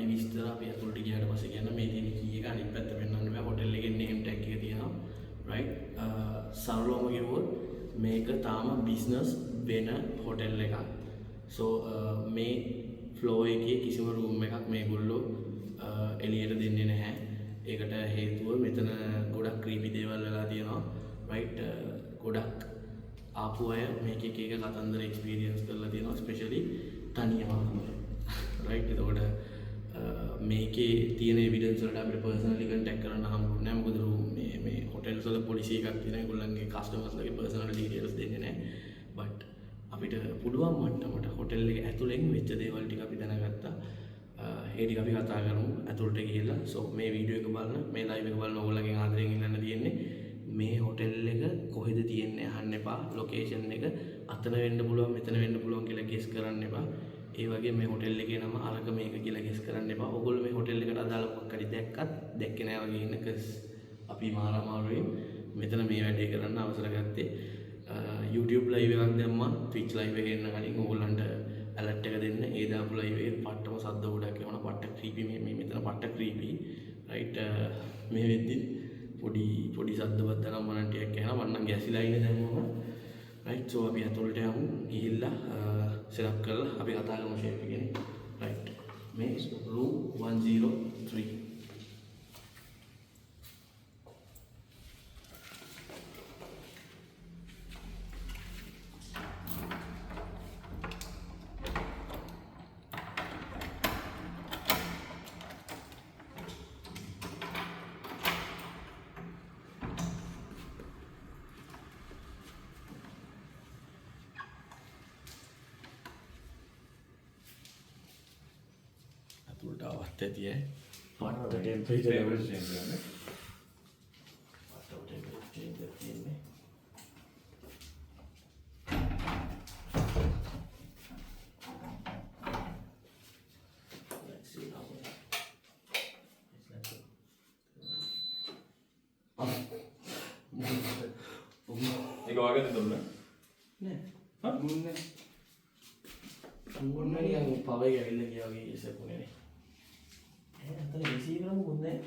වැඩි විස්තර අපි අතුලට ගියාට පස්සේ කියන්න මේ තියෙන කී එක අනිත් පැත්ත පෙන්වන්න බෑ හොටෙල් එකේ name tag එක තියෙනවා right සරලවම කිව්වොත් මේක තාම බිස්නස් වෙන හොටෙල් එකක් so මේ ෆ්ලෝ එකේ කිසිම රූම් එකක් මේගොල්ලෝ එළියට දෙන්නේ නැහැ ඒකට හේතුව මෙතන ගොඩක් ක්‍රීපි දේවල් වෙලා තියෙනවා right ගොඩක් ආපු අය මේක එක එක කතන්දර එක්ස්පීරියන්ස් කරලා තියෙනවා ස්පෙෂලි තනියම right එතකොට මේකේ තියෙන එවිඩන්ස් වලට අපිට පර්සනලි කන්ටැක්ට් කරන්න හම්බුනේ නැහැ මොකද මේ හොටෙල්ස් වල පොලිසි එකක් තියෙනවා ඒගොල්ලන්ගේ කස්ටමර්ස්ලගේ පර්සනල් ඩීටේල්ස් දෙන්නේ නැහැ බට් අපිට පුළුවන් මට්ටමට හොටෙල් එක ඇතුලෙන් වෙච්ච දේවල් ටික අපි දැනගත්තා ඒ ටික අපි කතා කරමු ඇතුළට ගිහිල්ලා සෝ මේ වීඩියෝ එක බලන මේ ලයිව් එක බලන ඕගොල්ලන්ගෙන් ආදරෙන් ඉල්ලන්න තියෙන්නේ මේ හොටෙල් එක කොහෙද තියෙන්නේ අහන්න එපා ලොකේෂන් එක අතන වෙන්න පුළුවන් මෙතන වෙන්න පුළුවන් කියලා ගෙස් කරන්න එපා ඒ වගේ මේ හොටෙල් එකේ නම අරක මේක කියලා ගෙස් කරන්න එපා ඕගොල්ලෝ මේ හොටෙල් එකට අදාළ මොකක් හරි දැක්කත් දැක්කේ නැහැ වගේ ඉන්න කස් අපි මාරමාරුවෙන් මෙතන මේ වැඩේ කරන්න අවසර ගත්තේ YouTube live එකක් දැම්මා Twitch live එකේ එන්න කලින් ඕගොල්ලන්ට alert එක දෙන්න ඒ දාපු live එකේ පට්ටම සද්ද ගොඩක් එවන පට්ට creepy මේ මෙතන පට්ට creepy right මේ වෙද්දි පොඩි සද්දවත් නම් මනන් ටිකක් යනවා මම නම් ගැසිලා ඉන්නේ දැන් මොකද right so අපි අතොල්ට යමු ගිහිල්ලා set up කරලා අපි කතා කරමු shape එකේ right මේ room 103 उल्टा आवाज देती है वाटर टेम्परेचर लेवल चेंज करने वाटर टेम्परेचर चेंज करती है में let's see how ඒක වගේ දෙන්න නෑ හා මුන්නේ මුන්නේ නිකන් පවේ ගිහිල්ලා ගියා වගේ ඉස්සෙකුනේ නේ අතන රිසීවර් මොකුත් නෑ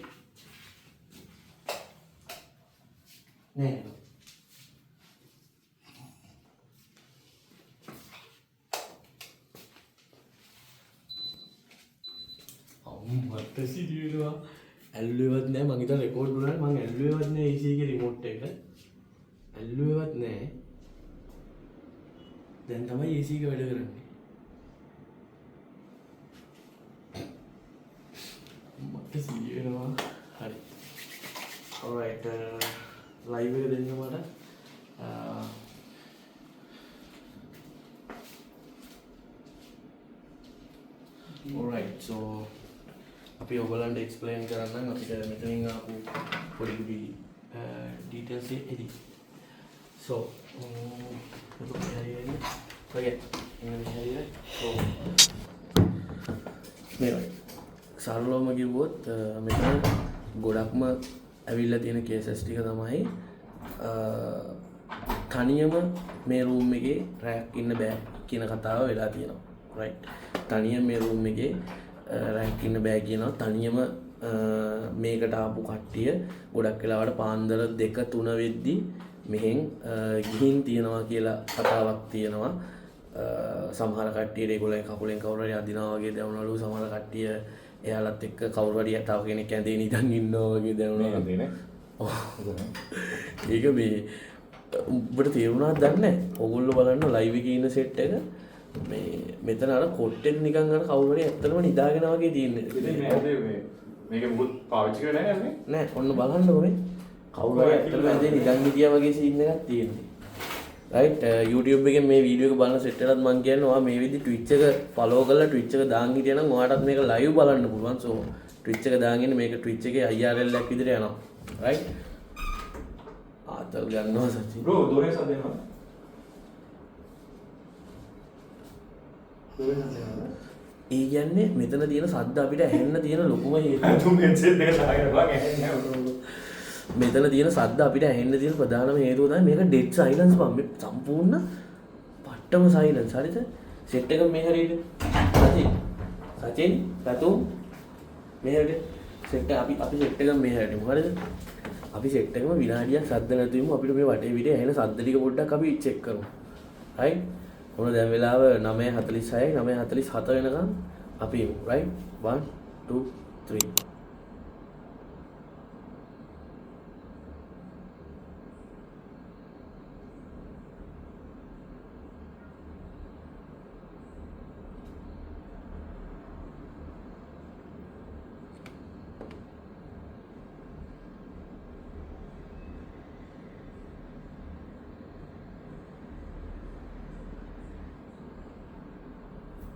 නෑ මට සිදුවෙනවා ඇල්ලුවේවත් නෑ මං හිතා රෙකෝඩ් වුණාට මං ඇල්ලුවේවත් නෑ AC එකේ රිමෝට් එක ඇල්ලුවේවත් නෑ දැන් තමයි AC එක වැඩ කරන්නේ මට සිදුවෙනවා හරි alright live එක දෙන්න මට alright so අපි ඔයගලන්ට එක්ස්ප්ලেইন කරන්නම් අපිට මෙතනින් ආපු පොඩි details එදි so එතකොට හරියන්නේ forget ඉංග්‍රීසි හරියන්නේ so මේ සරලවම කිව්වොත් මෙතන ගොඩක්ම ඇවිල්ලා තියෙන කේසස් ටික තමයි තනියම මේ රූම් එකේ රැක් ඉන්න බෑ කියන කතාව වෙලා තියෙනවා right තනියම මේ රූම් එකේ රැක් ඉන්න බෑ කියනවා තනියම මේකට ආපු කට්ටිය ගොඩක් වෙලාවට පාන්දර 2-3 වෙද්දි මෙහෙන් ගිහින් තියනවා කියලා කතාවක් තියෙනවා සමහර කට්ටියට ඒගොල්ලන් කකුලෙන් කවුරු හරි අදිනවා වගේ දැනුණලු සමහර කට්ටිය එයාලත් එක්ක කවුරු හරි තව කෙනෙක් ඇඳේ නිදන් ඉන්නවා වගේ දැනුණා නේ ඒක මේ උඹට තේරුණාද දන්නේ නැහැ ඕගොල්ලෝ බලන්න ලයිව් එකේ ඉන්න සෙට් එක මේ මෙතන අර කොට්ටෙන් නිකන් අර කවුරු හරි ඇත්තටම නිදාගෙන වගේ තියෙන්නේ මේක මුකුත් පාවිච්චි කරලා නැහැ නේ නෑ ඔන්න බලන්නකො මේ කවුරු හරි ඇත්තටම ඇඳේ නිදන් හිටියා වගේ සීන් එකක් තියෙන්නේ right YouTube එකෙන් මේ වීඩියෝ එක බලන සෙට් එකලත් මම කියන්නේ ඔයා මේ විදිහට Twitch එක follow කරලා Twitch එක දාන් හිටියා නම් ඔයාටත් මේක live බලන්න පුළුවන් so Twitch එක දාගෙන මේක Twitch එකේ IRL එකක් විදිහට යනවා right ආතල් ගන්නවා සචින් bro දොරේ සද්දේනවා ඒ කියන්නේ මෙතන තියෙන සද්ද අපිට ඇහෙන්න තියෙන ලොකුම හේතුව තුන් headset එක දාගෙන බලන්න ඇහෙන්නේ නැහැ මෙතන තියෙන සද්ද අපිට ඇහෙන්න තියෙන ප්‍රධානම හේතුව තමයි මේක ඩෙඩ් සයිලන්ස් බම් මේ සම්පූර්ණ පට්ටම සයිලන්ස් හරිද සෙට් එක මේ හරියට සචින් රතු මෙහෙට සෙට් අපි සෙට් එක මෙහෙට මොකද අපි සෙට් එකම විනාඩියක් සද්ද නැතුවම අපිට මේ වටේ පිටේ ඇහෙන සද්ද ටික පොඩ්ඩක් අපි චෙක් කරමු. right? මොන දැන් වෙලාව 9:46යි 9:47 වෙනකන් අපි ඉමු. right? 1 2 3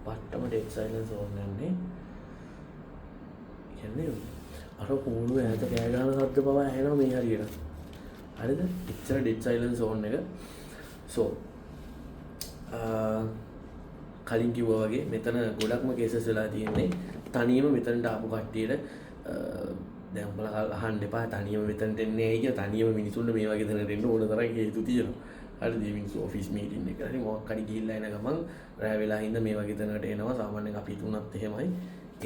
පට්ටම ඩෙඩ් සයිලන්ස් ඕන් නැන්නේ. කියන්නේ අර කූණු ඈත කෑ ගහන සද්ද පවා ඇහෙනවා මේ හරියට. හරිද? එච්චර ඩෙඩ් සයිලන්ස් ඕන් එක. so කලින් කිව්වා වගේ මෙතන ගොඩක්ම කේසස් වෙලා තියෙන්නේ තනියම මෙතනට ආපු කට්ටියට දැන් උඹලා අහන්න එපා තනියම මෙතනට එන්නේ ඇයි කියලා. තනියම මිනිසුන්ට මේ වගේ තැනට එන්න ඕන තරම් හේතු තියෙනවා. හරිද? මිනිස්සු ඔෆිස් මීටින් එක හරි මොකක් හරි ගිහිල්ලා එන ගමන් රැ වෙලා හින්දා මේ වගේ තැනකට එනවා. සාමාන්‍යයෙන් අපි තුනත් එහෙමයි.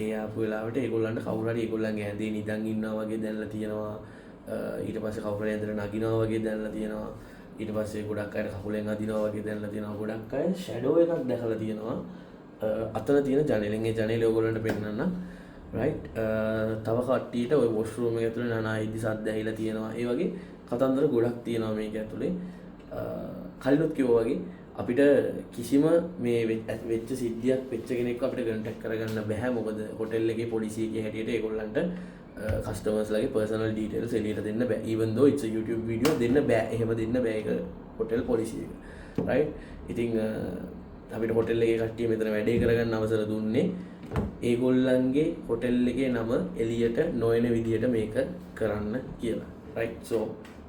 ඒ ආපු වෙලාවට ඒගොල්ලන්ට කවුරු හරි ඒගොල්ලන්ගේ ඇඳේ නිදන් ඉන්නවා වගේ දැනලා තියෙනවා. ඊට පස්සේ කවුරු හරි ඇඳට නගිනවා වගේ දැනලා තියෙනවා. ඊට පස්සේ ගොඩක් අය කකුලෙන් අදිනවා වගේ දැනලා තියෙනවා. ගොඩක් අය ෂැඩෝ එකක් දැකලා තියෙනවා. අතන තියෙන ජනෙලෙන් ඒ ජනෙලේ ඕගොල්ලන්ට පෙන්නන්න. right? තව කට්ටියට ওই වොෂ්රූම් එක ඇතුලේ නානා ඉදි සද්ද ඇහිලා තියෙනවා. ඒ වගේ කතන්දර ගොඩක් තියෙනවා මේක ඇතුලේ. කලිනුත් කිව්වා වගේ අපිට කිසිම මේ වෙච්ච සිද්ධියක් වෙච්ච කෙනෙක්ව අපිට කන්ටැක්ට් කරගන්න බෑ. මොකද හොටෙල් එකේ පොලිසි එකේ හැටියට ඒගොල්ලන්ට කස්ටමර්ස්ලාගේ පර්සනල් ඩීටේල්ස් එළියට දෙන්න බෑ. even though it's a YouTube video දෙන්න බෑ. එහෙම දෙන්න බෑ ඒක හොටෙල් පොලිසි එක. right? ඉතින් අපිට හොටෙල් එකේ කට්ටිය මෙතන වැඩේ කරගන්න අවසර දුන්නේ ඒගොල්ලන්ගේ හොටෙල් එකේ නම එළියට නොයන විදියට මේක කරන්න කියලා. right? so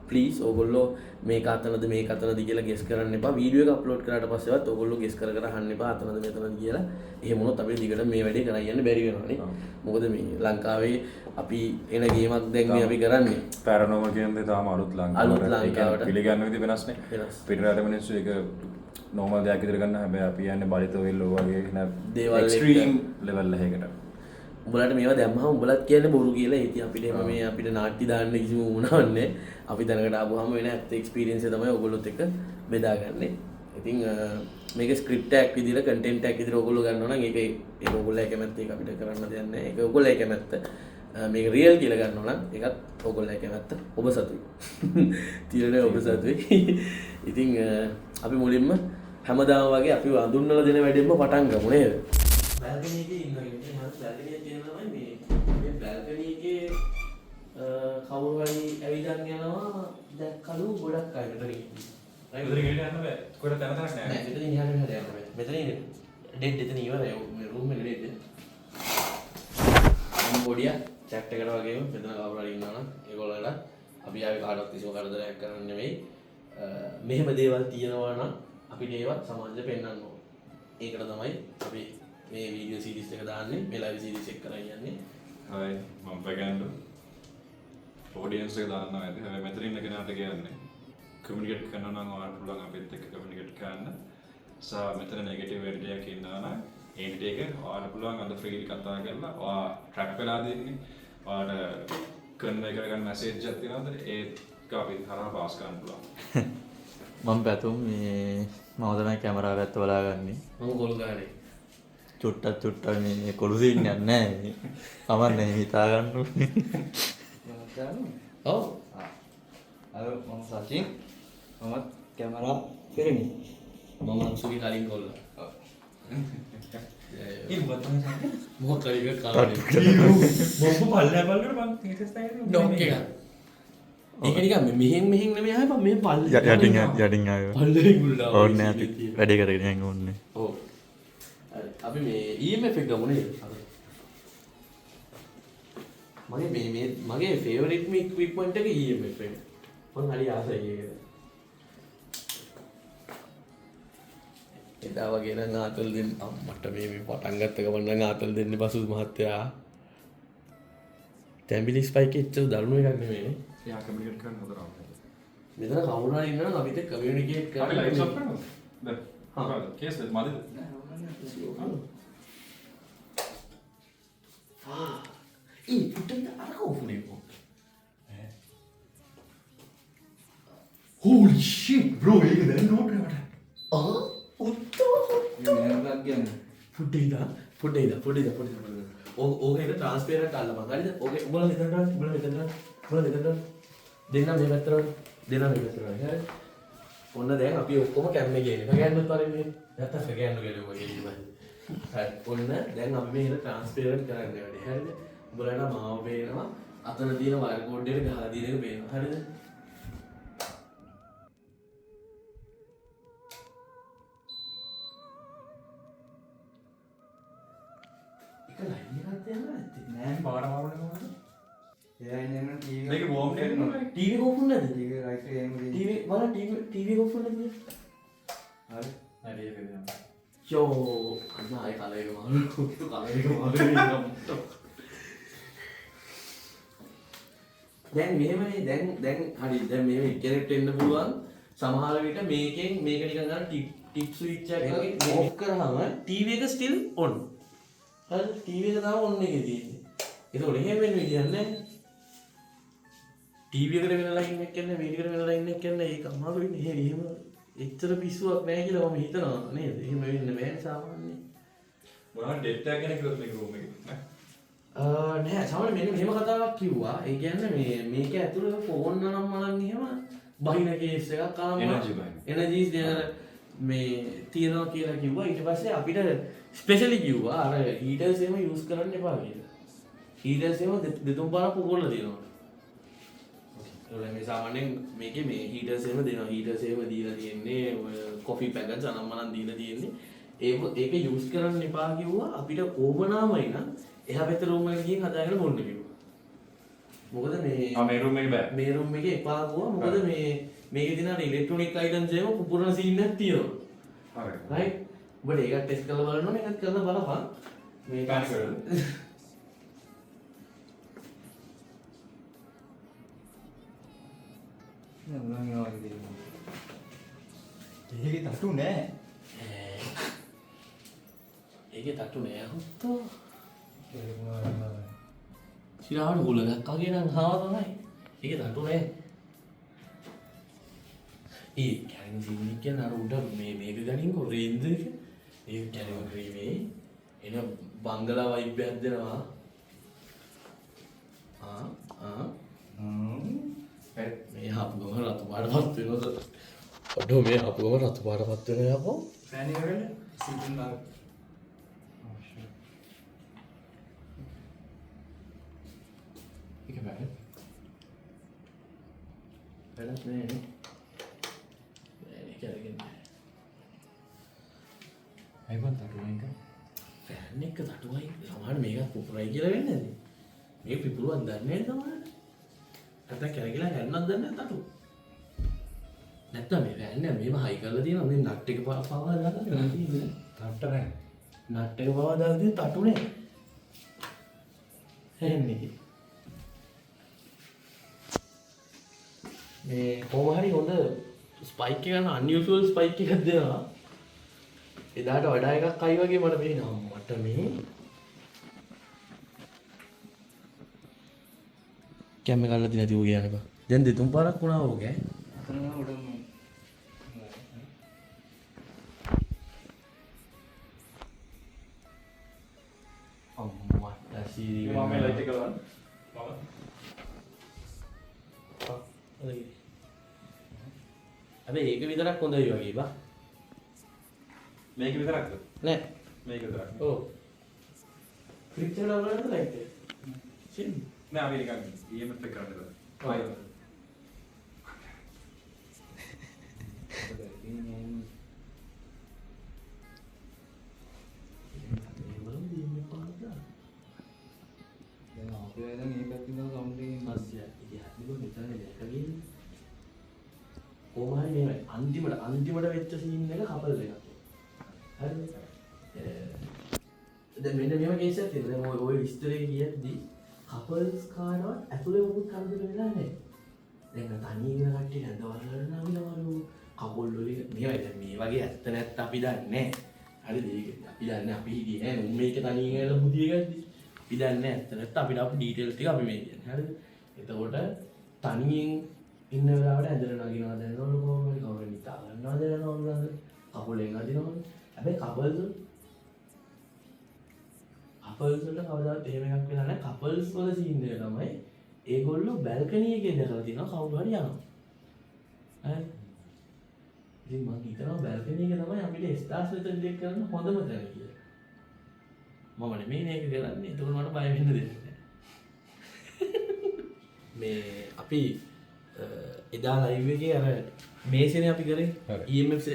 please ඕගොල්ලෝ මේක අතනද මේක අතනද කියලා ගෙස් කරන්න එපා. වීඩියෝ එක අප්ලෝඩ් කරාට පස්සෙවත් ඕගොල්ලෝ ගෙස් කර කර අහන්න එපා අතනද මෙතනද කියලා. එහෙම වුණොත් අපිට දිගට මේ වැඩේ කරන් යන්න බැරි වෙනවානේ. මොකද මේ ලංකාවේ අපි එන ගේමක් දැන් මේ අපි කරන්නේ පැරනෝමල් කියන දේ තාම අලුත් ලංකාවට පිළිගන්න විදිහ වෙනස්නේ. පිටරට මිනිස්සු ඒක නෝමල් දෙයක් විදිහට ගන්න හැබැයි අපි යන්නේ බලිත වෙල්ලෝ වගේ න දේවල් එක්ස්ට්‍රීම් ලෙවල් එකකට. උඹලට මේවා දැම්මහම උඹලත් කියන්නේ බොරු කියලා. ඉතින් අපිට එහෙම මේ අපිට නාට්‍ය දාන්න කිසිම වුණාවක් නැහැ. අපි දැනකට ආවම වෙන ඇත්ත එක්ස්පීරියන්ස් එක තමයි ඔයගොල්ලොත් එක්ක බෙදාගන්නේ. ඉතින් මේක ස්ක්‍රිප්ට් එකක් විදිහට කන්ටෙන්ට් එකක් විදිහට ඔයගොල්ලෝ ගන්නවා නම් ඒක ඔයගොල්ලෝ කැමැත්ත ඒක අපිට කරන්න දෙයක් නැහැ. ඒක ඔයගොල්ලෝ කැමැත්ත. මේක රියල් කියලා ගන්නවා නම් ඒකත් ඔයගොල්ලෝ කැමැත්ත. ඔබ සතුයි. තීරණය ඔබ සතුයි. ඉතින් අපි මුලින්ම හැමදාම වගේ අපි අඳුන්වලා දෙන වැඩෙන්ම පටන් ගමු නේද? බැල්කනි එකේ ඉන්නවා කියන්නේ මම බැල්කනි එකේ තියෙනවා මේ බැල්කනි එකේ කවුරු හරි ඇවිදන් යනවා දැක්කලු ගොඩක් අය මෙතන ඉන්නේ. මෙතන ගෙට යන්න බෑ. කොහෙද තැන තැනක් නැහැ. නෑ මෙතන ඉහළට යන්න බෑ. මෙතන ඉන්නේ. ඩෙඩ් එතන ඉවරයි. මේ රූම් එක ඩෙඩ්. මම පොඩියා chat එකට වගේම මෙතන කවුරු හරි ඉන්නවා නම් ඒගොල්ලන්ට අපි ආවේ කාටවත් කිසිම කරදරයක් කරන්න නෙමෙයි. මෙහෙම දේවල් තියෙනවා නම් අපිට ඒවා සමාජයට පෙන්වන්න ඕන. ඒකට තමයි අපි මේ වීඩියෝ සීරීස් එක දාන්නේ. මේ ලයිව් සීරීස් එක කරන් යන්නේ. හයි මම බගන්ඩු ඔඩියන්ස් එක දාන්නවා ඇති. හැබැයි මෙතන ඉන්න කෙනාට කියන්නේ කමියුනිකේට් කරනවා නම් ඔයාලට පුළුවන් අපිත් එක්ක කමියුනිකේට් කරන්න. සහ මෙතන නෙගටිව් වැඩ එකක් ඉන්නවා නම් ඒකට ඒක ඔයාලට පුළුවන් අද ෆ්‍රීලි කතා කරලා ඔයා ට්‍රැක් වෙලා දෙන්නේ. ඔයාලට කන්වේ කරගන්න මැසේජ් එකක් තියෙනවද? ඒක අපි හරහා පාස් කරන්න පුළුවන්. මම පැතුම් මේ මම තමයි කැමරාව පැත්ත බලාගන්නේ. මම කොළු ගානේ. චුට්ටක් මේ කොළු සීන්නේ නැහැ. කමන්නේ හිතා ගන්න ඕනේ. ඔව්. අර මම සචින් මමත් කැමරා කරන්නේ. මම අංශුගේ කලින් කොල්ලා. ඔව්. මොකක් හරි එක කාලේ. මොකද පල්ලෑ බලන්න මම තීසස් තයිනේ. ඩොක් එක. ඒක නිකන් මෙහෙන් නෙමෙයි ආවේ මම මේ පල්ලේ. යටින් ආවේ. පල්ලේ ගුල්ලා. ඕන්නේ අපි වැඩේ කරගෙන යන්න ඕනේ. ඔව්. අපි මේ EMF එක ගමු නේද? මගේ ෆේවරිට් මේ ඉක්විප්මන්ට් එක EMF එක. මම හරි ආසයි ඒකට. එදා වගේ නම් ආතල් දෙන්න අම්මට මේ පටන් ගත්ත ගමන් නම් ආතල් දෙන්නේ පසු මහත්තයා. ටැම්බිලිස් ස්පයික් එච්චර දරුණු එකක් නෙමෙයිනේ. යා කමියුනිකේට් කරන්න හොඳ නම්. මෙතන කවුරු හරි ඉන්නවා නම් අපිට කමියුනිකේට් කරන්න. අපි ලයිව් ස්ටොප් කරමුද? දැන්. හා කේස් දෙත් මදිද? පුට්ටයිද අරක ඔෆුනේ කො. Holy shit bro ඒක දැන් නෝට් එකට. උත්තෝ පුට්ටයිද ඕකේ ට්‍රාන්ස්පරන්ට් අල්ලපන් හරිද? ඕකේ උඹලා මෙතනට දෙන්න මේ පැත්තට දෙන්න මේ පැත්තට හරි. ඔන්න දැන් අපි ඔක්කොම කැම්මේ ගේන්නේ. ගෑනුත් පරින්නේ. නැත්තම් ගෑනු ගලුව ගේන්නේ. හරි. ඔන්න දැන් අපි මේක ට්‍රාන්ස්පරන්ට් කරන්න වැඩි. හරිද? උඹලට මාව පේනවා. අතන තියෙන වයර් කෝඩ් එකට ගහලා තියෙන එක පේනවා. හරිද? එක ලයින් එකක් දෙන්න නැත්තේ. නෑ පාඩම වුණේ කොහොමද? මේක බෝම් කරනවා. ටීවී කොපුන් නැද්ද? ටීවී බලන්න ටීවී කොපුන් නැද්ද? හරි. හරි ඒක දෙන්න. යෝ අන්න ආයේ කලයක මාරු කලයක මාරු වෙනවා. දැන් මෙහෙමනේ දැන් හරි දැන් මේ ඉන්ටර්නෙට් එන්න පුළුවන් සමහර විට මේකෙන් මේක නිකන් ගන්න ටිප් ස්විච් එකක් වගේ ඔෆ් කරාම ටීවී එක ස්ටිල් ඔන්. හරි ටීවී එක තාම ඔන් එකේ තියෙන්නේ. ඒක එහෙම වෙන විදියක් නැහැ. ටීවී එකට වෙන ලයින් එකක් කියන්නේ වීඩියෝ එකට වෙන ලයින් එකක් කියන්නේ ඒක අමාරු වෙන්නේ. එහෙම එච්චර පිස්සුවක් නැහැ කියලා මම හිතනවා නේද? එහෙම වෙන්න බෑ සාමාන්‍යයෙන්. මොනවා ඩෙට් එකක් ගැන කිව්වොත් මේක රූම් එකේ නෑ. නෑ සාමාන්‍යයෙන් මෙන්න මෙහෙම කතාවක් කිව්වා. ඒ කියන්නේ මේක ඇතුළේ ෆෝන් නම් මලන් එහෙම බහින කේස් එකක් ආවම එනර්ජිස් දෙන මේ තියනවා කියලා කිව්වා. ඊට පස්සේ අපිට ස්පෙෂලි කිව්වා අර හීටර්ස් එහෙම යූස් කරන්න එපා කියලා. හීටර්ස් එහෙම දෙතුන් පාරක් උගොල්ලා දෙනවා. මේ සාමාන්‍යයෙන් මේකේ මේ හීටර්ස් එහෙම දෙනවා. හීටර්ස් එහෙම දීලා තියෙන්නේ ඔය කොෆි පැකට්ස් අනම්මනම් දීලා තියෙන්නේ. ඒක යූස් කරන්න එපා කිව්වා. අපිට ඕමනාමයි නම් එහා පැත්තේ රූම් එකට ගිහින් හදාගෙන බොන්න කිව්වා. මොකද මේ රූම් එකේ බෑ. මේ රූම් එකේ එපා කිව්වා. මොකද මේකේ තියෙන ඉලෙක්ට්‍රොනික අයිටම්ස් එහෙම පුපුරන සීන් එකක් තියෙනවා. හරි. රයිට්. ඔබට ඒක ටෙස්ට් කරලා බලන්න ඕනේ. ඒකත් කරලා බලපන්. මේ කාණි කරලා. ඒක තටු නෑ. ඒකේ තට්ටු නෑ හොත්තෝ. සිරාවට ගුල දැක්කා නම් හාව තමයි. ඒකේ තට්ටු නෑ. ඒ කැරින් සීන් කියන්නේ අර උඩ මේක ගනින්කෝ රේන්ජ් එක. ඒක කැරින් ක්‍රීමේ එන බංගලා වයිබ් එකක් දෙනවා. මේ හපුගම රතු පාටපත් වෙනවද? ඔඩෝ මේ හපුගම රතු පාටපත් වෙනවා යකෝ. ෆෑන් එක වෙන්න සීටන් දාන්න. ඒක බෑ. වැඩක් නෑ නේ. ඒක අරගෙන. අයිබන් තටුවෙන් එක. ෆෑන් එක තටුවයි සමහර මේක පුපුරයි කියලා වෙන්නේ නැද්ද? මේක පිපුරුවක් දන්නේ නැහැ සමහර. නැත්නම් කැරකිලා හැන්නක් දන්නේ නැහැ තටු. නැත්නම් මේ ෆෑන් එක මේව හයි කරලා තියෙනවා මේ නට් එක පවා දාලා තියෙනවා. තට්ට නැහැ. නට් එක පවා දාලා තියෙන තටු නේ. හැන්නේ. මේ කොහොම හරි හොඳ ස්පයික් එක ගන්න අන්යුසුවල් ස්පයික් එකක් දෙනවා. එදාට වඩා එකක් අයි වගේ මට පේනවා. මට මේ කැම කරලා තියෙන තියෝ කියන්නේ බා. දැන් දෙතුන් පාරක් වුණා ඕක ඈ. අතන උඩ අම්මා දැසී මම මේ ලයිට් එක ගන්න. හැබැයි ඒක විතරක් හොඳයි වගේ බා. මේක විතරක්ද? නෑ. මේක විතරක්. ඔව්. ෆ්‍රිජ් එක දාලා ලයිට් එක. සින්. නෑ අපි නිකන් EMF එක කරන්න බෑ. කොහොමහරි මේ අන්තිමට වෙච්ච සීන් එක කපල් එකක්. හරිද? දැන් මෙන්න මේව කේස් එකක් තියෙනවා. දැන් ඔය විස්තරේ කියද්දි කපල්ස් කාඩවත් ඇතුලේ මොකුත් කරදර වෙලා නැහැ. දැන් තනියම කට්ටිය නැදවල්ලා නවිලවලු කපල් වලින් මේවා දැන් මේ වගේ ඇත්ත නැත්ත අපි දන්නේ නැහැ. හරිද? ඒක අපි දන්නේ අපි හිටියේ නෑ. උන් මේක තනියම ඇවිල්ලා බුදිය ගද්දි. අපි අපි දන්නේ ඇත්ත නැත්නම් අපිට අපේ ඩීටේල්ස් ටික අපි මේ කියන්නේ. හරිද? එතකොට තනියෙන් ඉන්න වෙලාවට ඇදලා නගිනවා දැනනවලු කොහොමද? කවුරුන් හිතා ගන්නවද දැනනවලු ළඟ. කකුලෙන් අදිනවලු. හැබැයි කපල්ස් වලට කවදාවත් එහෙම එකක් වෙලා නැහැ. කපල්ස් වල සීන් එක තමයි ඒගොල්ලෝ බැල්කනි එකේ දැකලා තියෙනවා කවුරු හරි යනවා. හරි. ඉතින් මම හිතනවා බැල්කනි එක තමයි අපිට ස්ටාර්ස් මෙතන දෙක කරන්න හොඳම තැන කියලා. මම නෙමෙයි මේක කරන්නේ. ඒක මට බය වෙන්න දෙන්නේ නැහැ. මේ අපි එදා ලයිව් එකේ අර මේසෙනේ අපි කරේ EMF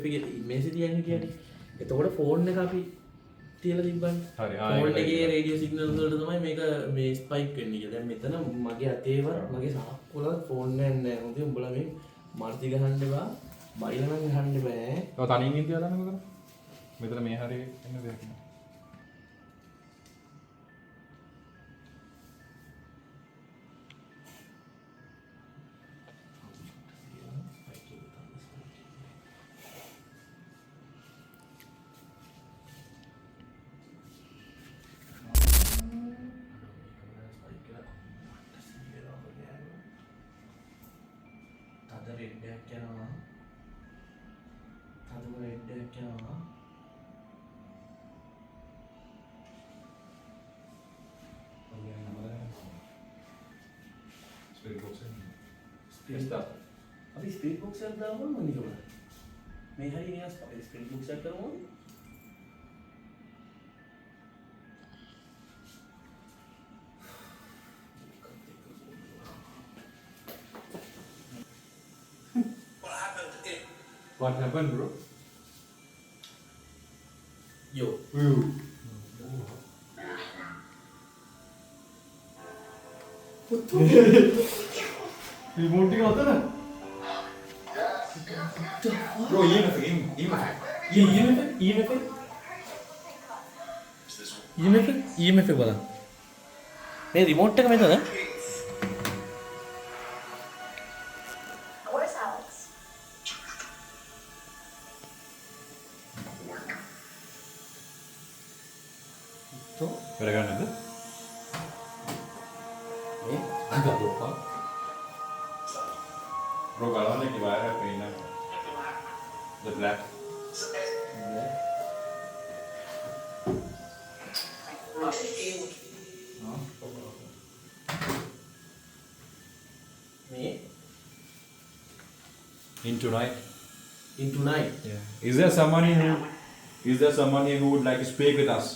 එකේ මේසෙ තියන්නේ කියන්නේ. එතකොට ෆෝන් එක අපි තියලා තිබ්බන්නේ. හරි. ෆෝන් එකේ රේඩියෝ සිග්නල් වලට තමයි මේක මේ ස්පයික් වෙන්නේ කියලා. දැන් මෙතන මගේ අතේවත් මගේ සාක්කුවලත් ෆෝන් එකක් නැහැ. මොකද උඹලා මේ මල්ටි ගහන්න එපා. බයිලා නම් ගහන්න බෑ. ඔය තනියෙන් ඉඳලා දාන්න මොකද? මෙතන මේ හරිය එන්න දෙයක් නෑ. අපි ස්පීඩ් බොක්ස් එකක් දාමු මොනික බලන්න. මේ හරිය නිකන් ස්පීඩ් බොක්ස් එකක් කරමු. What happened, bro? Yo. Remote එක අතන. Bro, EMF බලන්න. මේ රිමෝට් එක මෙතන. Where's Alex? වැඩ ගන්නද? මේ අගලෝපා. Bro, බලන්න කි වයර් එක පේන්න. The black. මේ Into night. into night. Yeah. Is there someone here who would like to speak with us?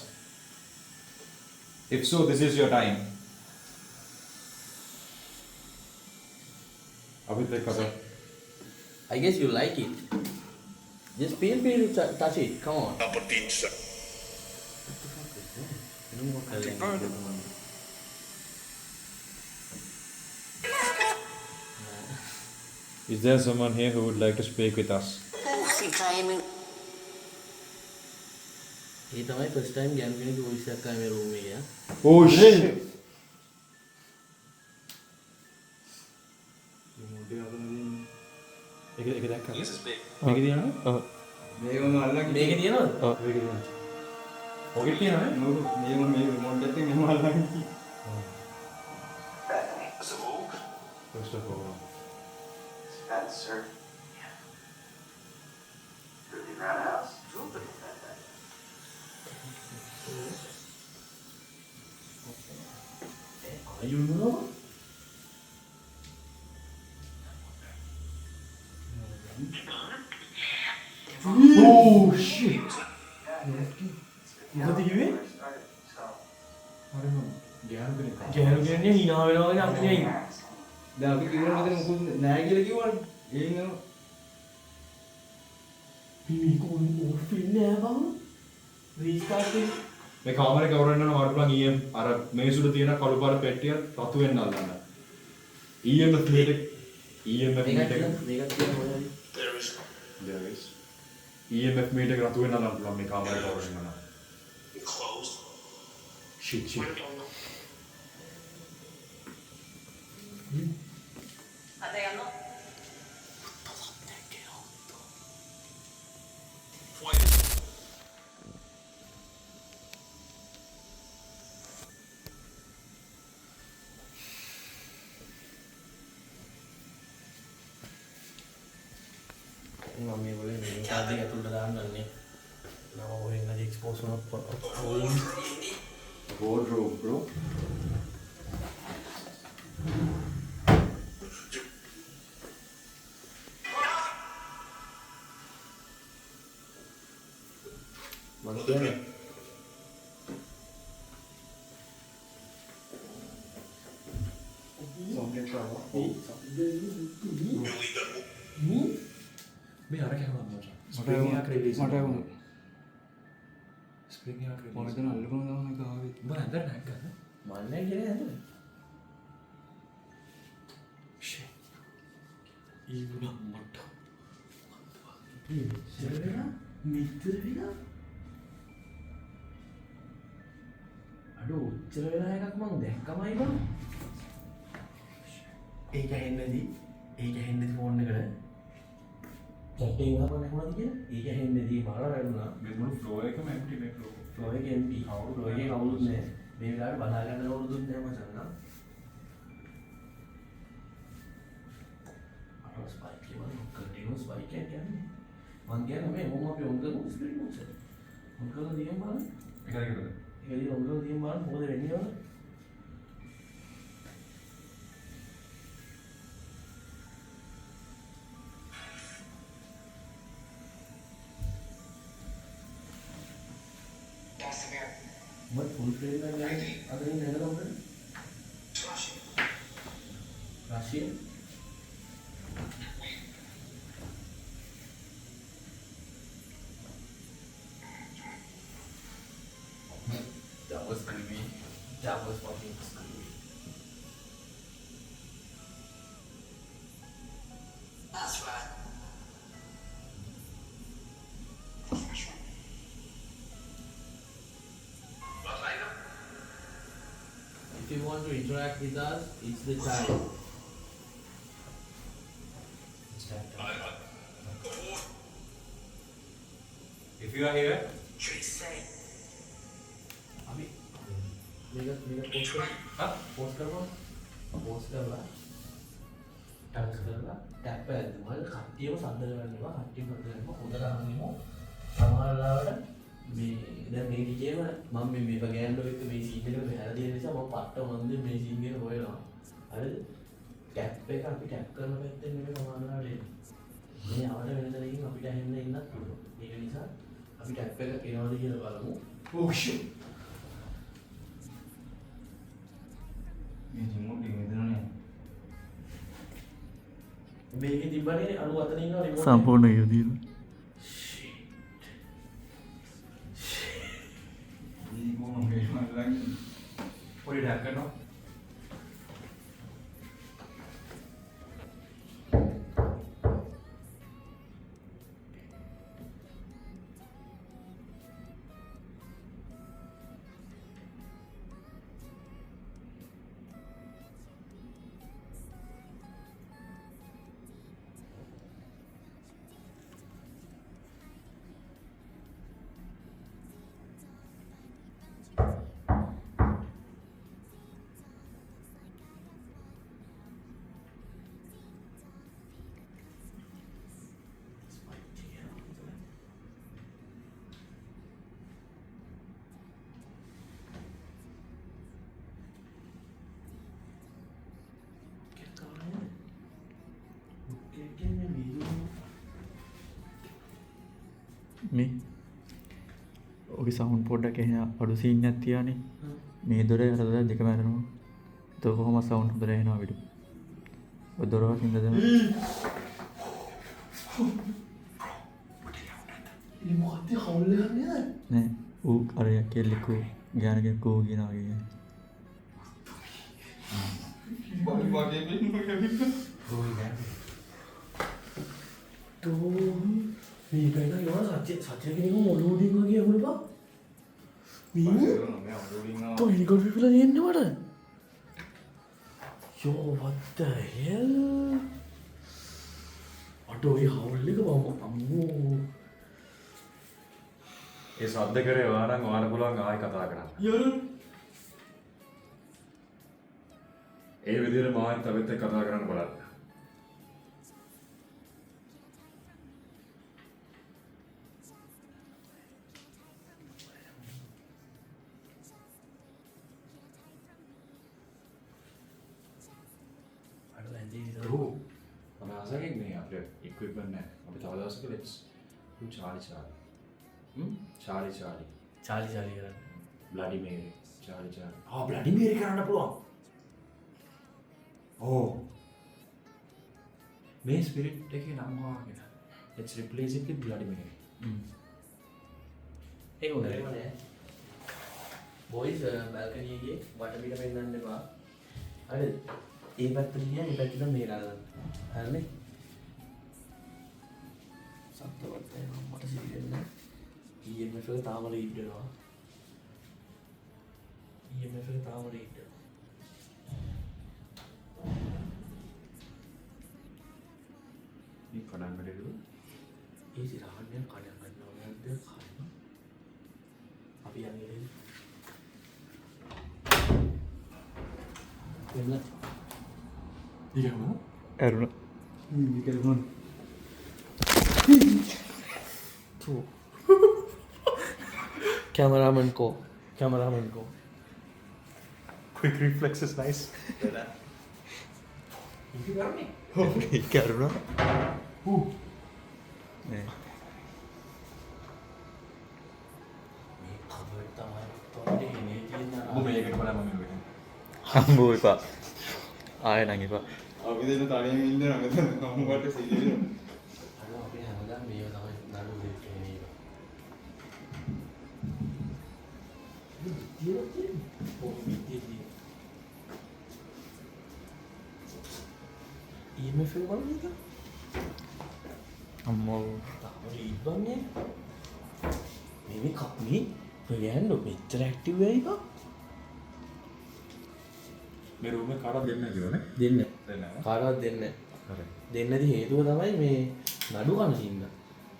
If so, this is your time. Abhishek Kaza. I guess you like it. Just feel touch it. Come on. Is there someone here who would like to speak with us? ඒ තමයි first time ගෑනු කෙනෙක්ගේ voice එකක් ආවේ මේ room එකේ. Oh shit! ඒක දැක්කද? මේක තියනවද? ඔව්. මේකම අල්ලන් මේකේ තියෙනවද? ඔව්. මේක තියනවද? ඔකේ තියනවද? මේකම මේ රිමෝට් එකෙන් මෙහෙම අල්ලන් First of all. Spencer. Really around the house. You know? Oh shit! මොකද කිව්වේ? ගෑනු කෙනෙක් hina වෙනවා වගේ අපිට නෙයි. දැන් අපි කිව්වොත් මෙතන මොකුත් නැහැ කියලා කිව්වනේ. ඒ ඉන්නව. මේක ඕන ෆිල්ම් නෑ බං. රීස්ටාර්ට් එක. මේ කාමරේ කවුරුන් යනවා වඩ පුළුවන් EM අර මේසුඩ තියෙන කළු පාර පෙට්ටිය රතු වෙන්න අල්ලන්න. EMF meter මේකක් තියෙන මොනවද? there is EMF meter එක රතු වෙන්න අල්ලන්න පුළුවන් මේ කාමරේ කවුරුන් යනවා. shit. මම මේගොල්ලෝ මේ කාර්යය ඇතුළට දාන්නන්නේ නම ඔහෙන් අද එක්ස්පෝස් වුණොත් wardrobe bro මම කියන්නේ මේ අර කැමරා මට වුණා. ස්ප්‍රින්ග් එක මම හිතන අල්ලපුවම තමයි ඒක ආවේ. උඹ ඇඳලා නැහැ ගන්න මන්නේ කියලා නේද ඊවුණා මට මිත්‍රවිලා අඩු උච්චර වෙලා එකක් මම දැක්කමයි බං ඒක ඇහෙන්නේදී ෆෝන් එකට කැටේ වහම නැහුණාද කියලා ඒක ඇහෙන්නේදී මාලා වැදුනා මේ මුළු ෆ්ලෝ එකම empty මේ ෆ්ලෝ එක empty ෆ්ලෝ එකේ කවුරුත් නැහැ මේ වෙලාවට බලා ගන්න කවුරුත් නැහැ මචං නා අර ස්පයික් එක වань කන්ටිනියස් ස්පයික් එක කියන්නේ මං කියන්නේ මේ මොම අපි උන් කරමු ස්පීඩ් මොකද උන් කරලා දියම් බලන්න එකද ඒකදී උන් කරලා දියම් බලන්න මොකද වෙන්නේ වල What full frame and other than that over? Russia? That was creepy. That was fucking creepy. That's right. If you want to interact with us, it's the time. It's that time. if you are here अभी मेरा post कर हाँ post करवा touch करला tap पे तुम्हारे खाते में साथ दे रहा है खाते में दे रहा है उधर आने में हमारा මේ දැන් මේ විදියම මම මේ ගෑන්ඩෝ එක්ක මේ සීන් එක මෙහෙලා තියෙන නිසා මම පට්ට මන්ද මේ සීන් එක හොයනවා. හරිද? ටැප් එක අපි ටැප් කරන පැත්තෙන් නෙමෙයි සමානලාට එන්නේ. මේ ආවට වෙන තැනකින් අපිට ඇහෙන්න ඉන්නත් පුළුවන්. ඒක නිසා අපි ටැප් එක එනවද කියලා බලමු. Oh shit. මේ රිමෝට් එක මෙතනනේ. මේකේ තිබ්බනේ අනු අතන ඉන්නවා රිමෝට්. සම්පූර්ණ යුදීන පොඩි ඩැක් කරනවා මේ ඔගේ සවුන්ඩ් පොඩ්ඩක් එහෙන අඩු සීන් එකක් තියානේ මේ දොරේ අර දොර දෙකම අරනවා ඒක කොහොම සවුන්ඩ් හොඳට එනවා විඩු ඔය දොර වශයෙන් දෙන්න ඉතින් මොකක්ද හවුල් එකක් නේද? නෑ ඌ අර කෙල්ලෙකු ගානගේ කෝ කියනවා කියන්නේ මේක නේද යෝන සත්‍ය කෙනෙකු මොළෝඩින් වගේ අහුල බා. तो हेलीकॉप्टर पे लगी है water yo what the hell auto ये हाउल का अम्मो ඒ සද්ද කරේ ඔයාලා නම් ඔයාලා පුළුවන් ආයෙ කතා කරන්න. यार ඒ විදිහට මාත් තවෙත් එක්ක කතා කරන්න බලන්න. True. මම ආසගෙන් මේ අපේ equipment නැහැ. අපි තව දවසක let's do Charlie. චාලි කරන්න. Bloody Mary. Charlie. Bloody Mary කරන්න පුළුවන්. මේ spirit එකේ නම හොයාගෙන. Let's replace it with Bloody Mary. ඒක හොඳයි. බොයිස් බල්කනි එකේ වටපිට පෙන්නන්න එපා. හරිද? ඒ පැත්තට ගියා ඒ පැත්තට මේලා දාන්න. හරිනේ? සත්‍යවත් මට සිහින්නේ. EMF එක තාම රීඩ් වෙනවා. EMF එක තාම රීඩ් වෙනවා. මේ කඩන් වැඩේ ඒ සිරහන්නේ කඩන් ගන්නවා නේද? කන්න. අපි යන්නේ. එන්න. ඉතින් ඇරුණ Cameraman ko. quick reflex is nice. කැරුණ මේ කවර් තමයි තොරේ ඉන්නේ තියෙන ඔබ මේකට බලන්න මම මේක. හම්බෝ එපා ආය නං එපා අපි දෙන්න තනියම ඉන්නවා මෙතන අම්මට සිහිනේ. අර අපි හැමදාම මේව තමයි නඩු දෙන්නේ. EMF එක බලන්නද? අම්මෝ තාම ඉබ්බන්නේ. මේ කප්පි ගෑනු මෙච්චර ඇක්ටිව් වෙයි බා. මේ රූම් එක කාටවත් දෙන්න නැහැ කියලානේ. දෙන්න. දෙන්න නැහැ. කාටවත් දෙන්න. හරි. දෙන්න නැති හේතුව තමයි මේ නඩු කන හින්දා.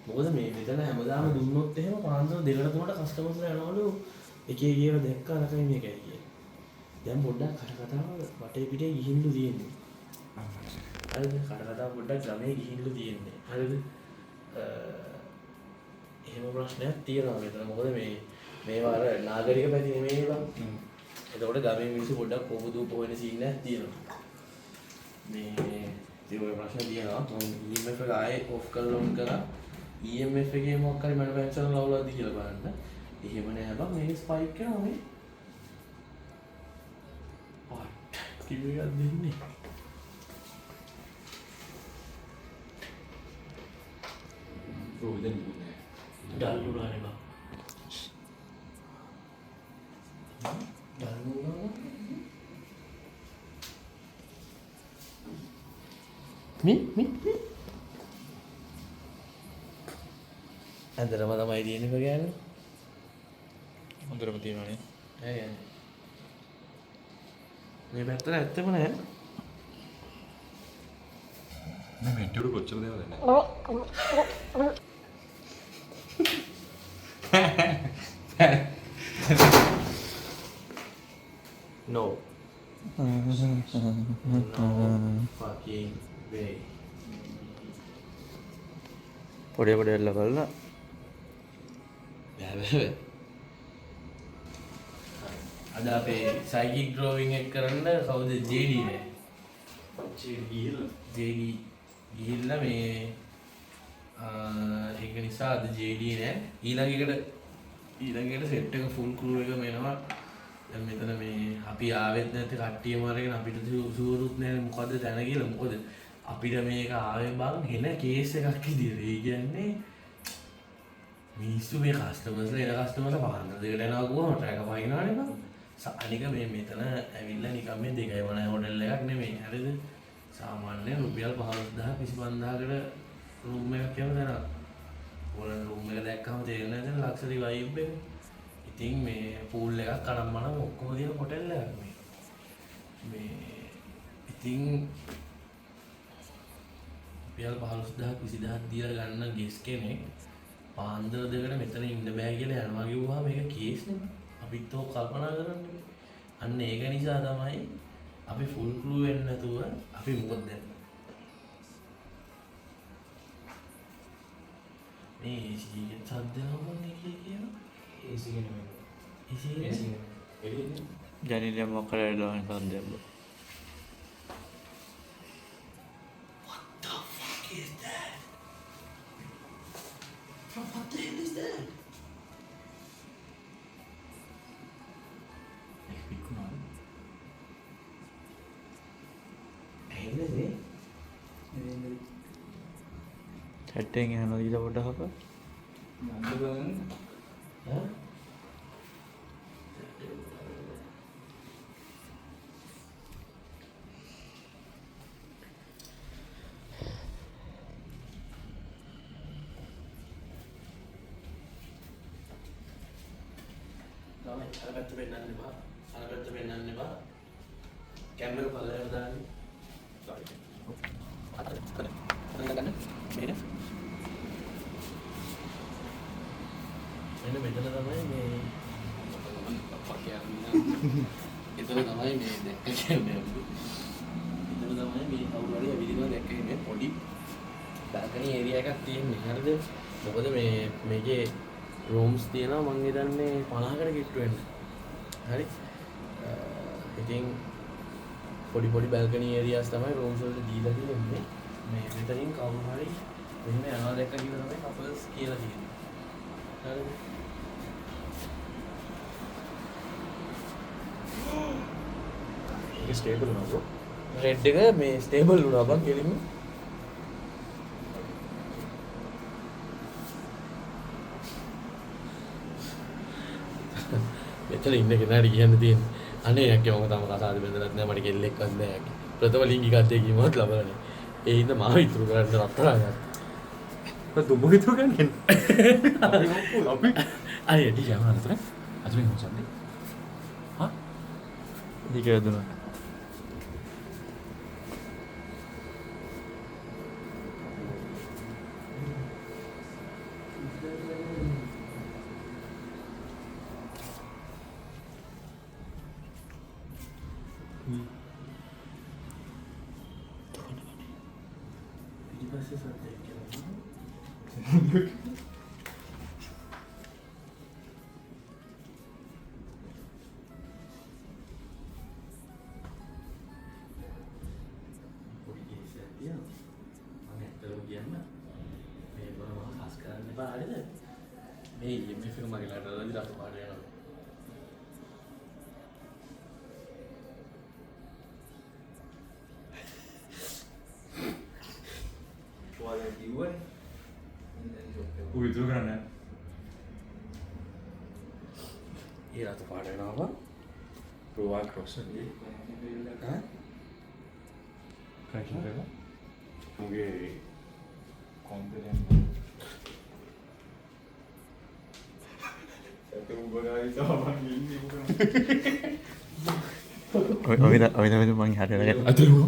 මොකද මේ මෙතන හැමදාම දුන්නොත් එහෙම පාන්දර දෙකට තුනට කස්ටමර්ස්ලා යනවලු එකේ කියලා දැක්කා නැකයි මේකයි කියන්නේ. දැන් පොඩ්ඩක් කතාව වටේ පිටේ ගිහින්ලු තියෙන්නේ. හරිද? කතාව පොඩ්ඩක් ගමේ ගිහින්ලු තියෙන්නේ. හරිද? එහෙම ප්‍රශ්නයක් තියෙනවා මෙතන. මොකද මේවා අර නාගරික පැති නෙමෙයි බං. එතකොට ගමේ මිනිස්සු පොඩ්ඩක් කොපුදූප වෙන සීන් එකක් තියෙනවා. මේ ඒ වගේ ප්‍රශ්න තියෙනවා. EMF එක ආයේ ඔෆ් කරලා ඔන් කරා EMF එකේ මොකක් හරි මැනුෆැක්චරර් ලව්ලාද කියලා බලන්න. එහෙම නෑ බං මේ ස්පයික් කරනවා මේ. පට් කිව්ව එකක් දෙන්නේ. රූම් දෙන්න දුන්නේ. ඩල්ලුනානේ බං. ඩල්ලුනා මේ ඇන්දරම තමයි තියෙන්නේ කොහේ හොඳටම තියෙනවානේ ඇයි මේ පැත්තට ඇත්තම නෑ මේ මෙට්ටියට කොච්චර දේවල් නැහැ. no fucking way පොඩි පොඩි එල්ල බලලා බෑ අද අපේ සයිකික් ඩ්‍රෝවිං එක කරන්න කවුද JD නේ JD ගිහිල්ලා මේ ඒක නිසා අද JD නෑ ඊළඟට සෙට් එක ෆුල් ක්‍රූ එක මෙනවා දැන් මෙතන මේ අපි ආවෙත් නැති කට්ටියම අරගෙන අපිට සුවරුත් නෑ මොකද්ද දැන කියලා මොකද අපිට මේක ආවේ බං හෙන කේස් එකක් විදියට ඒ කියන්නේ මිනිස්සු මේ කස්ටමර්ස්ලා එන කස්ටමර්ස්ලා පහන්න දෙකට යනවා ගුවම ට්‍රැක් පහිනවනේ බං අනික මේ මෙතන ඇවිල්ලා නිකන් මේ 2.9 හොටෙල් එකක් නෙමෙයි හරිද සාමාන්‍ය රුපියල් 15000 25000කට රූම් එකක් යන තැනක් ඕන රූම් එක දැක්කම තේරෙන්නේ නැත්නම් ලක්ෂරි වයිබ් එක ඉතින් මේ පූල් එකක් කනම්මනම් ඔක්කොම තියෙන හොටෙල් එකක් මේ ඉතින් රුපියල් 15000 20000 දීලා ගන්න ගෙස් කෙනෙක් පාන්දර දෙකට මෙතන ඉන්න බෑ කියලා යනවා කිව්වා මේක කේස් නේ අපිත් ඔය කල්පනා කරන්නේ අන්න ඒක නිසා තමයි අපි ෆුල් ක්‍රූ වෙන්නේ නැතුව අපි මොකද දැන් මේ AC එක සද්දනවන්නේ කියලා AC එක නෙමෙයි AC එක ජනිල මොකක්ද දාන සද්දයක් is that? Bro, what the hell is that? ඇහෙන්නේද? හැට්ටෙන් යනවා ඊට පොඩ්ඩක් හප. ඈ? තමයි අර පැත්ත පෙන්නන්න එපා. අර පැත්ත පෙන්නන්න එපා. කැමරා පල්ලෙහාට දාන්න. මෙන්න මෙතන තමයි මේ අප්පා කියන්නේ. එතන තමයි මේ දැක්ක කියන්නේ. එතන තමයි මේ කවුරු හරි ඇවිදිනවා දැක්ක ඉන්නේ පොඩි බල්කනි ඒරියා එකක් තියෙන්නේ. හරිද? මොකද මේකේ රූම්ස් තියෙනවා මං හිතන්නේ 50කට කිට්ටු වෙන්න. හරි. ඉතින් පොඩි බල්කනි ඒරියාස් තමයි රූම්ස් වලට දීලා තියෙන්නේ. මේ මෙතනින් කවුරු හරි මෙන්න යනවා දැක්ක කියලා තමයි කපල්ස් කියලා තියෙන්නේ. හරිද? ඒක ස්ටේබල් වුණා බ්‍රෝ. රෙඩ් එක මේ ස්ටේබල් වුණා බං කෙලින්ම. මෙතන ඉන්න කෙනාට කියන්න තියෙන්නේ අනේ යක්කේ මම තාම කතාවද බෙදලත් නෑ මට කෙල්ලෙක්වත් නෑ යක්කේ. ප්‍රථම ලිංගිකත්වයේ කීමවත් ලබලා නෑ. ඒ හින්දා මාව ඉතුරු කරන්න රත්තරන් ගත්තා. කොහොමද දුඹ විතර ගන්නේ? අපි අනේ ඩිජේ යනවා නේද? අතුලින් මොකක්ද? හා? ඊක යදුනා. පිටිපස්සේ සද්දයක් එනවා. පොඩි කේසයක් තියෙනවා. මම ඇත්තටම කියන්න මේ මොනවා හස් කරන්න එපා හරිද? මේ EMF එක මගේ ලඩරලදි රතු පාට යනවා. ඔයාලා කිව්වනේ. ඌ විතර කරන්නේ. ඒ රතු පාට වෙනවා. ප්‍රෝවා ක්‍රොස් එක. ඈ? කයි කියලා. මුගේ කොන්ෆිඩන්ස් ඒක උඹගායි තමයි ඉන්නේ මොකද? ඔය තමයි මං හරියට අතුරු.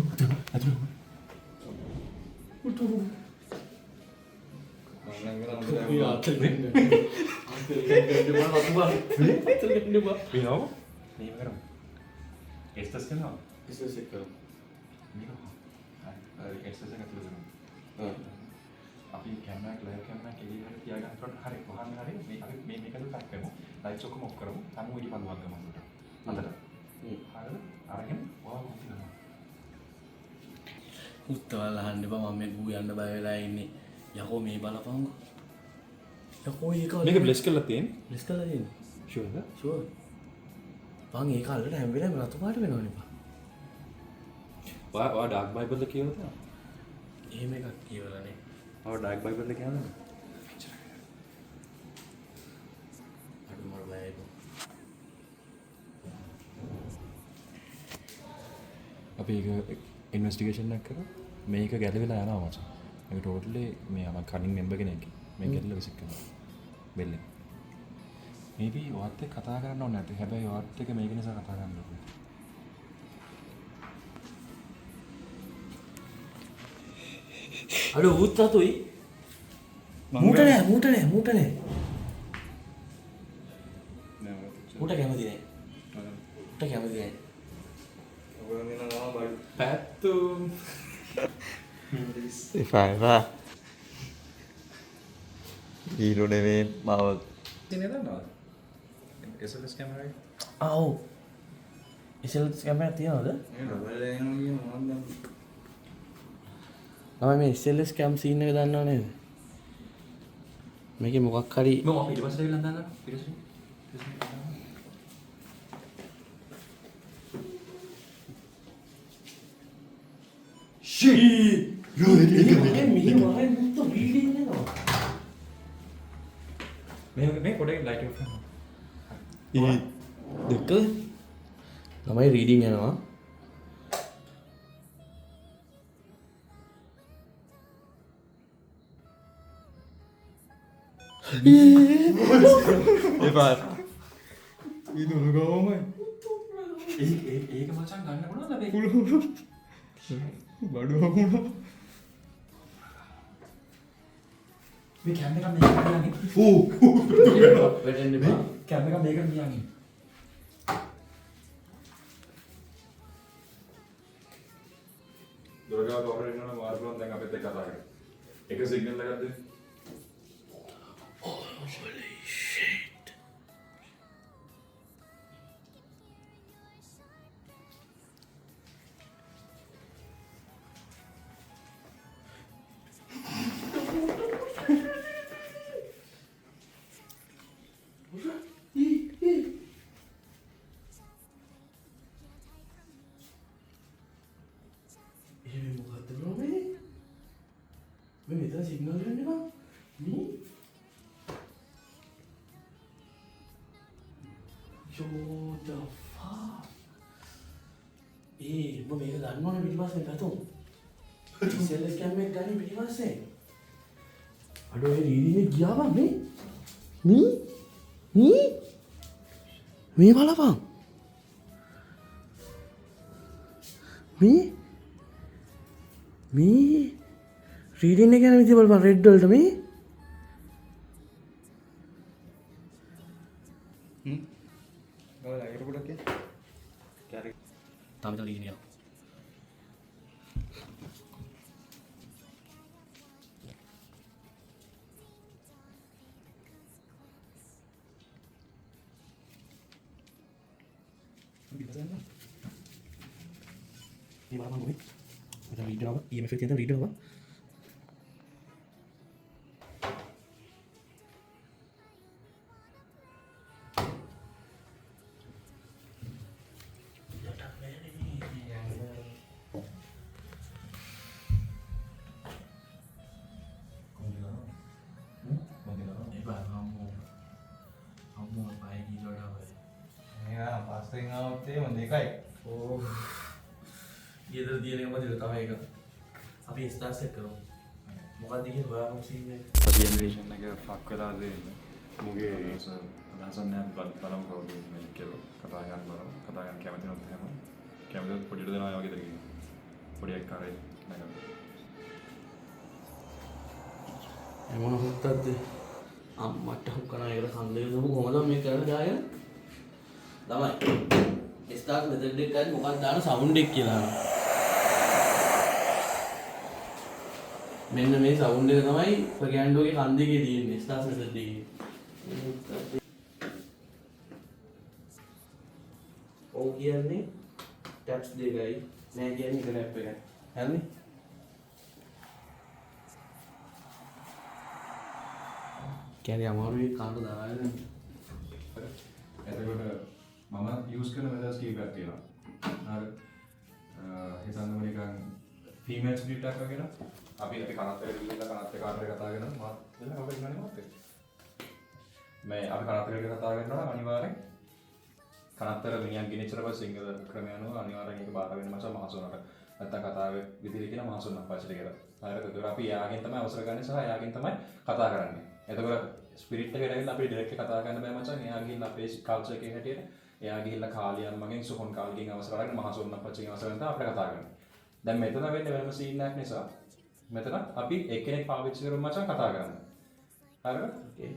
විනෝ මේ කරමු. එක්ස්ට්‍රස් කරනවා. Business එක. එක්ස්ට්‍රස් එක අතුරු කරනවා. අපි කැමරා ලයිව් කැමරා කෙලිය හරි තියාගන්නකොට හරි කොහොම හරි මේ අපි මේකද කට් කරමු. ලයිට්ස් ඔක්කොම ඔෆ් කරමු. අනු ඊට පල්ලුවක් ගමු උඩට. හොඳට. හරිද? අරගෙන ඔයාලා මොකද කරනවා? උත්තවල් අහන්න එපා මම මේ ගූ යන්න බය වෙලා ඉන්නේ. යකෝ මේ බලපංකෝ. යකෝ ඒක මේක බ්ලෙස් කරලා තියෙන්නේ. බ්ලෙස් කරලා තියෙන්නේ. ෂුවර්ද? ෂුවර්. මං ඒක අල්ලලා හැම වෙලාවෙම රතු පාට වෙනවනේ පා. ඔයා ඩාර්ක් බයිබල් එක කියවද? එහෙම එකක් කියවලා නේ. ඔයා ඩාර්ක් බයිබල් එක කියනද? අඩු මර බයයි බං. අපි ඒක ඉන්වෙස්ටිගේෂන් එකක් කරා. මේක ගැලවිලා යනවා මචං. මේක ටෝටලි මේ අම කනින් මෙම්බර් කෙනෙක්. මේක ගැලවිලා විසික් කරනවා. බෙල්ලෙන්. මේබි ඔයත් එක්ක කතා කරන්න ඕනේ නැති. හැබැයි ඔයත් එක්ක මේක නිසා කතා කරන්න ඕනේ. අඩු ඌත් රතුයි. මූට නෑ. මූට කැමති නෑ. මූට කැමති නෑ. ඔයගොල්ලෝ නම බඩු. පැත්තුම්. එපා ඊළු නෙමේ මාව ඉතින් නේද? SLS කැමරා එක. ආ ඔව්. SLS කැමරා තියනවද? මේ ඩබල් ලයින් වලින් මොනවද දැන්? ළමයි මේ SLS කැම් සීන් එක දන්නව නේද? මේකේ මොකක් හරි මම අපි ඊට පස්සේ ගිහලා දාන්න ඊට මේ පොඩේ ලයිට් එක දෙක ළමයි රීඩින් යනවා. එපා ඉදුණු ගාවමයි. ඒක මචං ගන්න පුළුවන්ද මේ බඩු වුණා. මේ කැම් එක මේක තියාගෙන වැටෙන්න එපා. කැම් එක මේක තියාගෙන දොරගාව කවුරු ඉන්නවද මාරු පුළුවන් දැන් අපිත් එක්ක කතා කරන්න. එක සිග්නල් එකක් දෙන්න. මේ මෙතන සිග්නල් ගන්න එපා. මේ what the fuck? ඔබ මේක දන්නවනේ පිටිපස්සේ පැතුම්. SLS කැම් එක ගන්නේ පිටිපස්සේ. අඩෝ ඒ රීඩින් එක ගියා බං මේ බලපන්. මේ රීඩින් එක යන විදිය බලපන් රෙඩ් වලට මේ. ගාලා අයිර පොඩක් යන්න. තාම රීඩින් යනවා. මේ බලපන් මොකද? මෙතන රීඩ් වෙනවා. EMF එක තියෙන රීඩ් වෙනවා. මෙයා පස්සෙන් ආවොත් එහෙම දෙකයි. ඕ ගෙදර තියෙන එක මදිද තමයි එක. අපි ස්ටාර්ට් එක කරමු. මොකක්ද කියන්නේ ඔයාලා සීන් එක? ජෙනරේෂන් එක ෆක් වෙලා දෙන්නේ. මුගේ අදහසක් නැහැ බලමු කවුද මේ කියලා. කතා ගන්න බලමු. කතා ගන්න කැමති නැත්නම් එහෙම. කැමතිද පොඩියට දෙනවා වගේ දෙයක්. පොඩි එකක් කරේ නේද? එමොන හුත්තක්ද? අම්මට හුකන එකට කන්දේ දමු කොහමද මේ කරන්න ගායන? ළමයි ස්ටාර්ට් මෙතඩ් එක ගන්න මොකක්ද දාන සවුන්ඩ් එක කියලා. මෙන්න මේ සවුන්ඩ් එක තමයි ප්‍රගෑන්ඩෝගේ කන්දේ තියෙන්නේ ස්ටාර්ට් මෙතඩ් එකේ. ඔව් කියන්නේ ටැප්ස් දෙකයි නෑ කියන්නේ එක ටැප් එකයි. හරිනේ? කියන්නේ අමාරුයි කාට දාගෙන. එතකොට මම යූස් කරන මෙතඩ්ස් කීපයක් තියෙනවා. හරි. හිතන්න නිකන් ෆීමේල් ස්ප්ලිට් එකක් වගේ නා. අපි කනත් එක ගිහිල්ලා කනත් එක කාටරේ කතා කරනවා. මාත් එන්න කවුද ඉන්නන්නේ මාත් එක්ක. මේ අපි කනත් එක කතා කරනවා අනිවාර්යෙන් කනත්තර මිනිහන් ගෙනිච්චර පස්සේ සිංගල ක්‍රමය අනුව අනිවාර්යෙන් ඒක බාර වෙන්න මචං මහසොනට. නැත්තම් කතාවේ විදිහට කියන මහසොනක් පස්සේ කියලා. හරිද? ඒතකොට අපි යාගෙන් තමයි අවසර ගන්න සහ යාගෙන් තමයි කතා කරන්නේ. එතකොට ස්පිරිට් එකට ඇවිල්ලා අපිට ඩිරෙක්ට් කතා කරන්න බෑ මචං. එයා ගිහිල්ලා අපේ කල්චර් එකේ හැටියට එයා ගිහිල්ලා කාලියන් මගෙන් සොහොන් කාල්ගෙන් අවසර අරගෙන මහසොන්නක් පස්සේ අවසර ගන්න අපිට කතා කරන්න. දැන් මෙතන වෙන්නේ වෙනම සීන් එකක් නිසා මෙතන අපි එක්කෙනෙක් පාවිච්චි කරමු මචං කතා කරන්න. හරිද? Okay.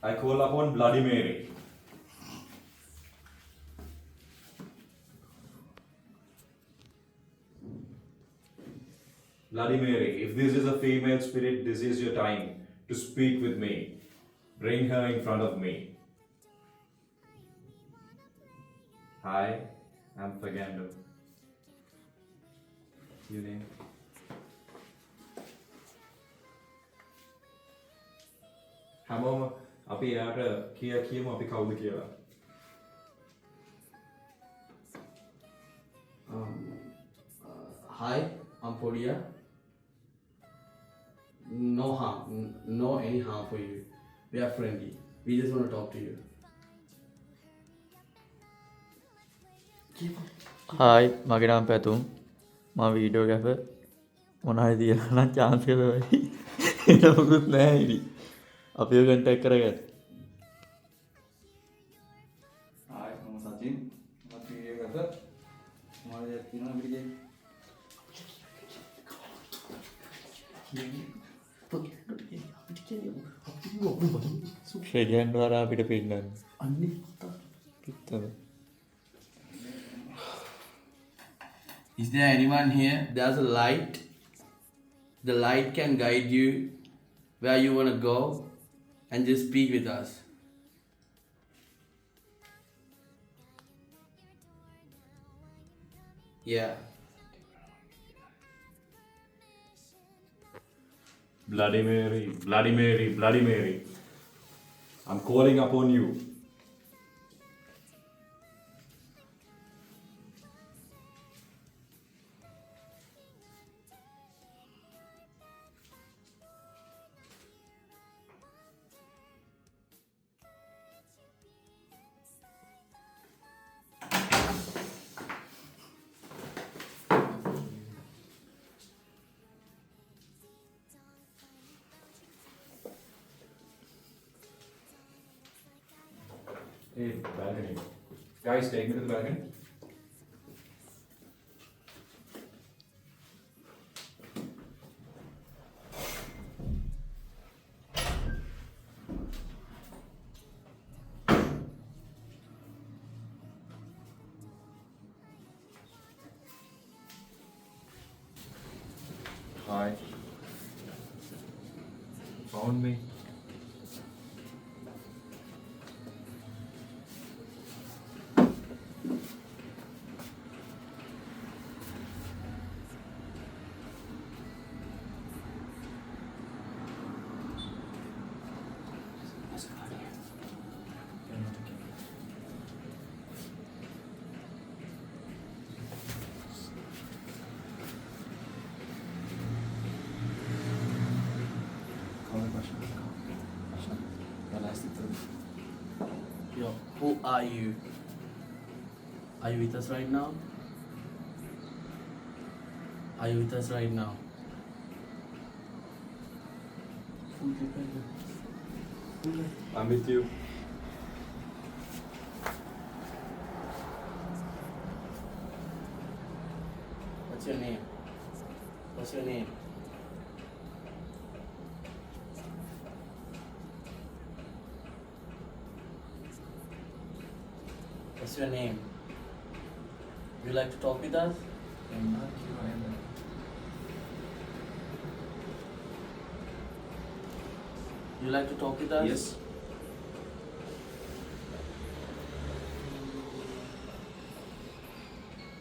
I call upon Bloody Mary. Bloody Mary, if this is a female spirit, this is your time to speak with me. Bring her in front of me. Hi, I'm Fagando. Your name? හැමෝම අපි එයාට කියමු අපි කවුද කියලා. Hi, I'm Podia. No harm, no any harm for you. We are friendly. We just want to talk to you. Hi මගේ නම් පැතුම් මම වීඩියෝ ගැප මොනහරි තියලා නම් chance එක වෙයි එනමුකුත් නැහැ ඉතින් අපිව contact කරගන්න ආයි මම සචින් මම වීඩියෝ ගත්තා මොනවද තියෙනවා අපිට ශ්‍රේයන් වරා අපිට පින්නන්න පිත්තම Is there anyone here? There's a light. The light can guide you where you want to go and just speak with us. Yeah. Bloody Mary, Bloody Mary, Bloody Mary. I'm calling upon you. Hey, balcony. Guys, take me to the balcony. Hi. Found me. Yo, who are you? Are you with us right now? Are you with us right now? I'm with you. What's your name? What's your name? What's your name? You like to talk with us? You like to talk with us? Yes.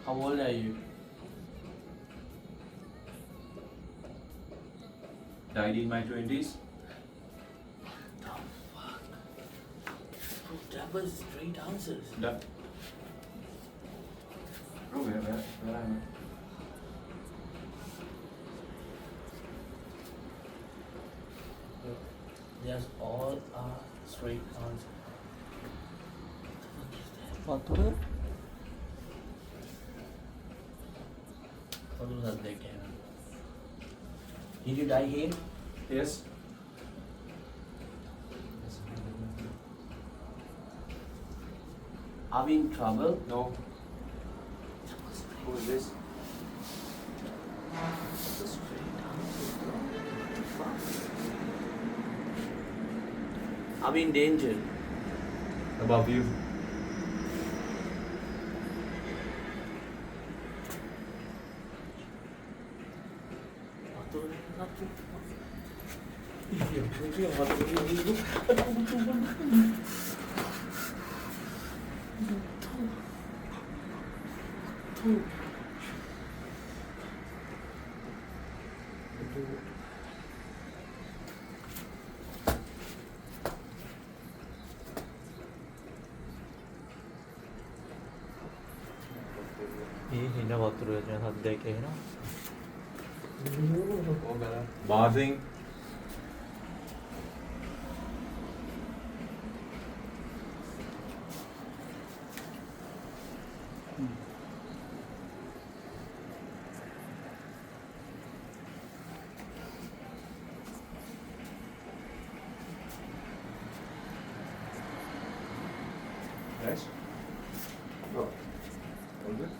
How old are you? Died in my 20s. Bro, that was straight answers. Bro, where am I? There's all straight answers. What වතුර was that again? Did you die here? Yes. Are we in trouble? No. Who is this? That's a straight answer, bro. What the fuck? Are we in danger? Above you. ඉන්න වතුර යන සද්දයක් එනවා. Bathing. Nice. Oh. All good?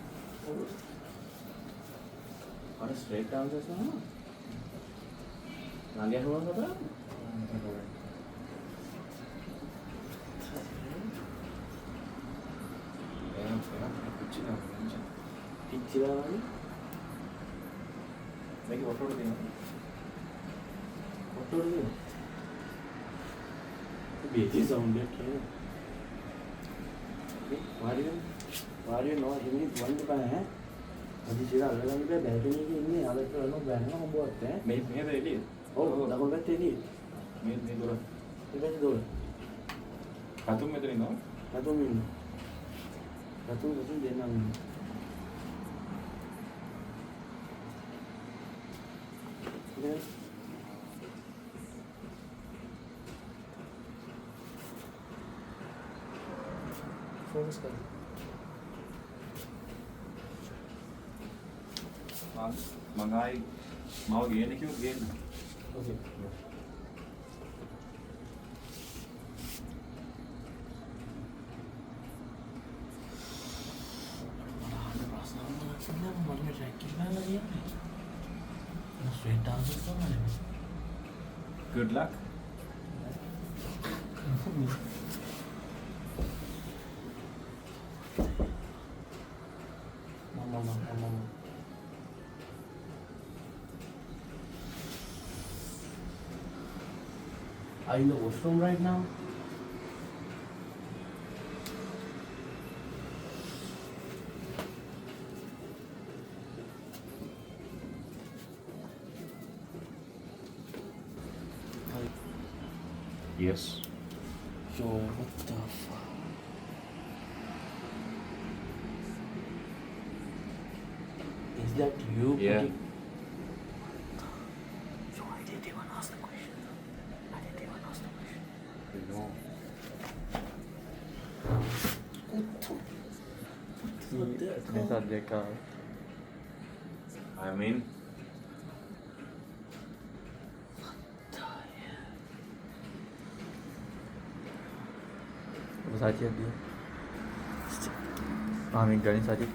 Are straight answers now? Nandiya huwa kata? Pichira wali? Make it photo again. Photo again. Baby sound it. Why do you know him is one to buy? අදි සිර අල්ලගන්න බෑ බැල්කනි එකේ ඉන්නේ අලට කරන බෑන හම්බුවක් ඈ මේ එළිය. ඔව් දකුණු පැත්තේ එළිය මේ දොර. ඉතින් දොර කතුම් මෙතන ඉන්නවා. කතුම් ඉන්නේ කතුම් දෙන්නම් ඉන්නේ ඉතින් ෆෝකස් කරන්න මම ආයි මාව ගේන්න කිව්වොත් ගේන්න. ඕකේ Good luck. Mama. Are you in the washroom right now? Yes. Yo, what the fuck? Is that you? Yeah. putting- Yo, I didn't even ask the question. No. What the මේ සද්දයක් ආවා. I mean, ඔබ සාචියක් දිය. ආමින් ගනි සාචි.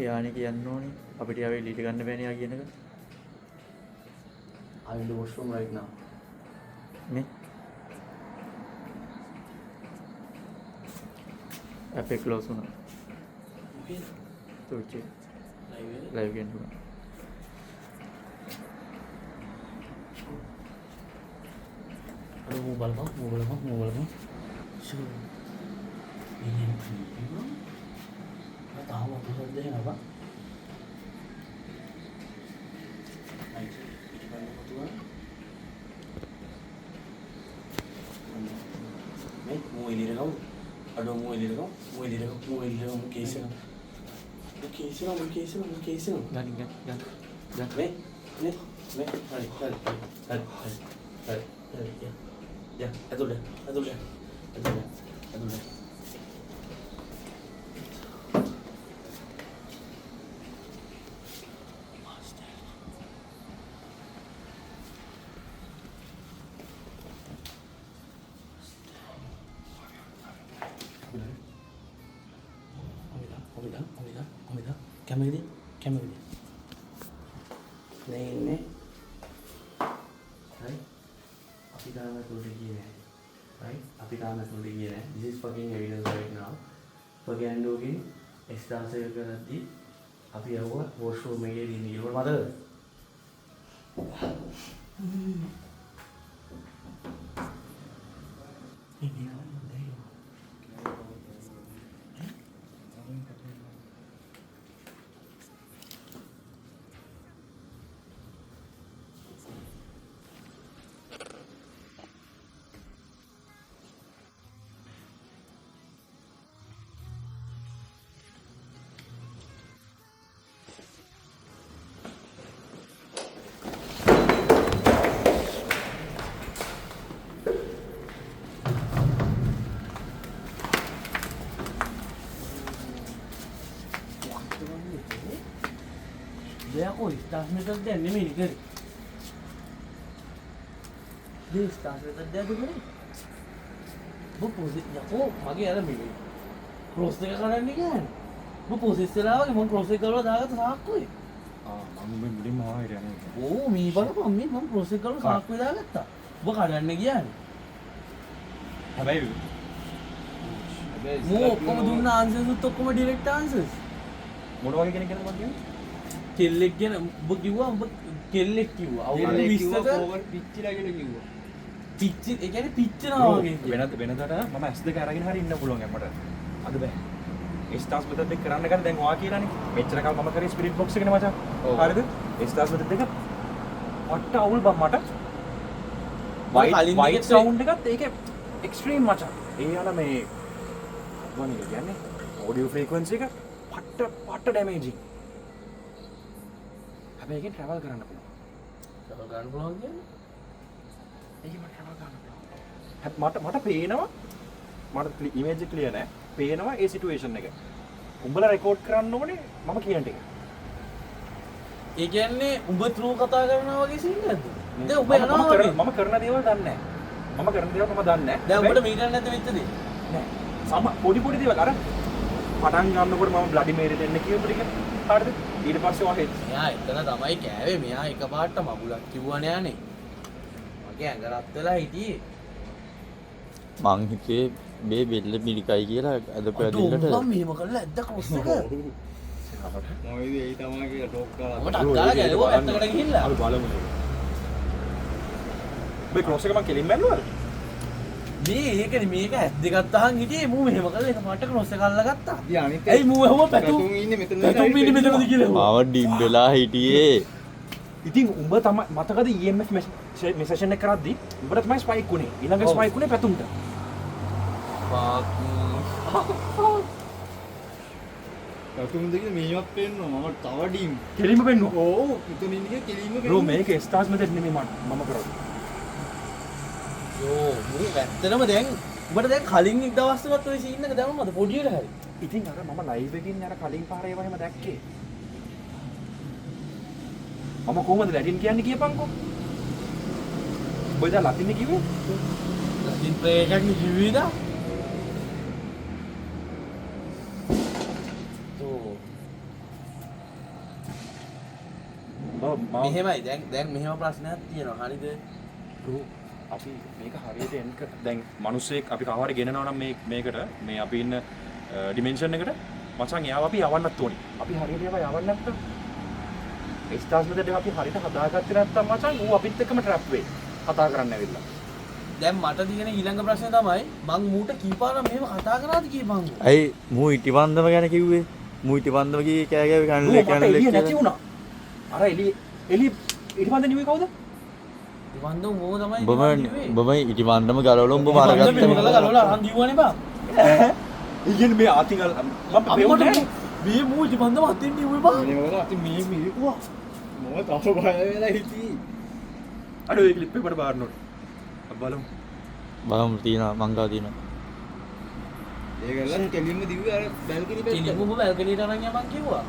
එයානේ කියන්න ඕනේ අපිට යාවේ ලීට ගන්න බෑනේ යා කියන එක. I'm in the washroom right now. නේ ඇප් එක ක්ලෝස් වුණා. Okay. තුච්චි Live. Live ගෙන්නුවා. Aduh, mau balap. So, ini apa? Nggak tahu apa saja apa. Baik, ini kan apa tuh? Mau ini deh kamu. Aduh, mau ini deh kamu. Case. ගන්න ගන්න. Ya, atur deh. Amida. Kamera dia. Ini. Right? අපි තාම තුඩ ගියේ නැහැ. Right? අපි තාම තුඩ ගියේ නැහැ. This is fucking evidence right now. ප්‍රොපගැන්ඩෝගෙන් එක්ස්ට්‍රාන්ස් එක කරද්දී අපි යවුවා වොෂ්රූම් එකේ ඉන්න කියලා මතකද? දෙයක්ෝ ස්ටාස් මෙතක් දැන් නෙමෙයි කරේ. දේ ස්ටාස් මෙතක් දැන් කරේ. ඔබ පොසිස් යකෝ මගේ අර මේ ක්‍රොස් එක කරන්න කියන්නේ. ඔබ පොසිස් වෙලා වගේ මම ක්‍රොස් එක කරලා දාගත්ත සාක්කුවේ. මම මුලින්ම ආයෙත් යන්නේ. ඕ මේ බලපන් මේ මම ක්‍රොස් එක කරලා සාක්කුවේ දාගත්තා. ඔබ කඩන්න කියන්නේ. හැබැයි මෝ ඔක්කොම දුන්න ආන්සර්ස් උත් ඔක්කොම ඩිරෙක්ට් ආන්සර්ස්. මොන වගේ කෙනෙක් ගැනද මම කියන්නේ? කෙල්ලෙක් ගැන ඔබ කිව්වා ඔබ කෙල්ලෙක් කිව්වා. අවුරුදු 20ක පිච්චිලා කියලා කිව්වා. පිච්චි ඒ කියන්නේ පිච්චනවා වගේ. වෙනදට මම S2 අරගෙන හරි ඉන්න පුළුවන් මට. අද බෑ. ඒ ස්ටාර්ස් මෙතඩ් එක කරන්න ගන්න දැන් ඔයා කියලානේ. මෙච්චර කල් මම කරේ ස්පිරිට් බොක්ස් එකනේ මචං. හරිද? ඒ ස්ටාර්ස් මෙතඩ් එක වට අවුල් බම් මට. වයිට් සවුන්ඩ් එකත් ඒකේ එක්ස්ට්‍රීම් මචං. ඒ යන මේ මොනවද කියන්නේ? ඔඩියෝ ෆ්‍රීකවන්සි එක පට්ට ඩැමේජින්. හැබැයි ඒකෙන් ට්‍රැවල් කරන්න පුළුවන්. ට්‍රැවල් කරන්න පුළුවන් කියන්නේ? ඒකෙන් ට්‍රැවල් කරන්න පුළුවන්. මට පේනවා මට ඉමේජ් එක ක්ලියර් නෑ. පේනවා ඒ සිටුේෂන් එක. උඹලා රෙකෝඩ් කරන්න ඕනේ මම කියන ටික. ඒ කියන්නේ උඹ ත්‍රූ කතා කරනවා වගේ සීන් එකක්ද? දැන් ඔබ යනවා වගේ. මම කරන දේවල් දන්නේ නෑ. මම කරන දේවල් මම දන්නේ නෑ. දැන් ඔබට මීටර් නැද්ද වෙච්ච දේ? නෑ. පොඩි දේවල් අර පටන් ගන්නකොට මම බ්ලඩි මේරි දෙන්න කියපු ටික. හරිද? ඊට පස්සේ ඔය මෙයා එතන තමයි කෑවේ. මෙයා එකපාරට මගුලක් කිව්වනේ යන්නේ. මගේ ඇඟ රත් වෙලා හිටියේ. මං හිතේ මේ බෙල්ල මිලිකයි කියලා අද පැදිල්ලට මම මෙහෙම කරලා ඇද්ද ක්‍රොස් එක. මොකද ඒ තමයි කියලා ටොක් කරලා මම ටක්කාලා ගැලුවා පැත්තකට ගිහිල්ලා. අපි බලමු. මේ ක්‍රොස් එක මම කෙලින් බැලුවාද? මේ ඒකනේ මේක ඇස් දෙකක් තහන් හිටියේ මූ මෙහෙම කරලා එක පාට ක්‍රොස් එක අල්ල ගත්තා. ඉතින් අනිත් ඇයි මූ එහෙම පැතුම් ඉන්නේ මෙතන පැතුම් ඉන්නේ මෙතනද කියලා. මාව ඩිම්බෙලා හිටියේ ඉතින් උඹ තමයි මතකද EMF මෙසේජ් එක කරද්දි උඹට තමයි ස්පයික් උනේ. ඊළඟ ස්පයික් උනේ පැතුම්ට. කතුන් දෙක මේවත් පෙන්නවා මම තව ඩීම් කෙලින්ම පෙන්නුවා. ඕ මෙතන ඉන්නේ කෙලින්ම බ්‍රෝ මේක ස්ටාර්ස් මෙතන නෙමෙයි මම කරා. යෝ මූ ඇත්තටම දැන් උඹට දැන් කලින් එක් දවස්වලත් ඔය සීන් එක දැනුමද පොඩියට හරි. ඉතින් අර මම ලයිව් එකකින් අර කලින් පාර ඒවා එහෙම දැක්කේ. මම කොහොමද ලැටින් කියන්නේ කියපන්කෝ. ඔය දා ලතින් කිව්වේ? ලතින් ප්ලේ එකක් කිව්වේද? මෙහෙමයි දැන් මෙහෙම ප්‍රශ්නයක් තියෙනවා හරිද? අපි මේක හරියට එන්ඩ් කර දැන් මිනිස්සෙක් අපි කවහරි ගෙනනවා නම් මේකට මේ අපි ඉන්න ඩිමෙන්ෂන් එකට මචං එයාව අපි යවන්නත් ඕනේ. අපි හරියට ඒවා යවන්න නැත්තම් ඒ ස්ටාර්ස් මෙතන අපි හරියට හදාගත්තේ නැත්තම් මචං ඌ අපිත් එක්කම ට්‍රැප් වෙයි. කතා කරන්න ඇවිල්ලා. දැන් මට තියෙන ඊළඟ ප්‍රශ්නේ තමයි මං මූට කීපාරක් මෙහෙම කතා කරාද කියපන්කෝ. ඇයි මූ ඉටිවන්දම ගැන කිව්වේ? මූ ඉටිවන්දම කී කෑගාවේ කන්නේ එළිය නැති වුණා. අර එළිය ඉටිවන්ද නිවි කවුද? ඉටිවන්ද මෝ තමයි. බොම ඉටිවන්දම ගලවලා උඹ මාරගත්තා. ගලවලා අහන් දිව්වනේ බං. ඉන්නේ මේ ආතිකල් මම පෙවුනේ මේ මූ ඉටිවන්දම අතින් දිව්වේ බං. මේ වල අති මේ මිරිකුවා මම තව බය වෙලා හිටියේ අර ඒ ක්ලිප් එක මට බාරන්න ඕනේ. අපි බලමු. බලමු තියෙනවා මංගා තියෙනවා. ඒගොල්ලන් කෙලින්ම දිව්වේ අර බැල්කනි පැත්තට කෙලින්ම ඔබ බැල්කනියට අරන් යමන් කිව්වා.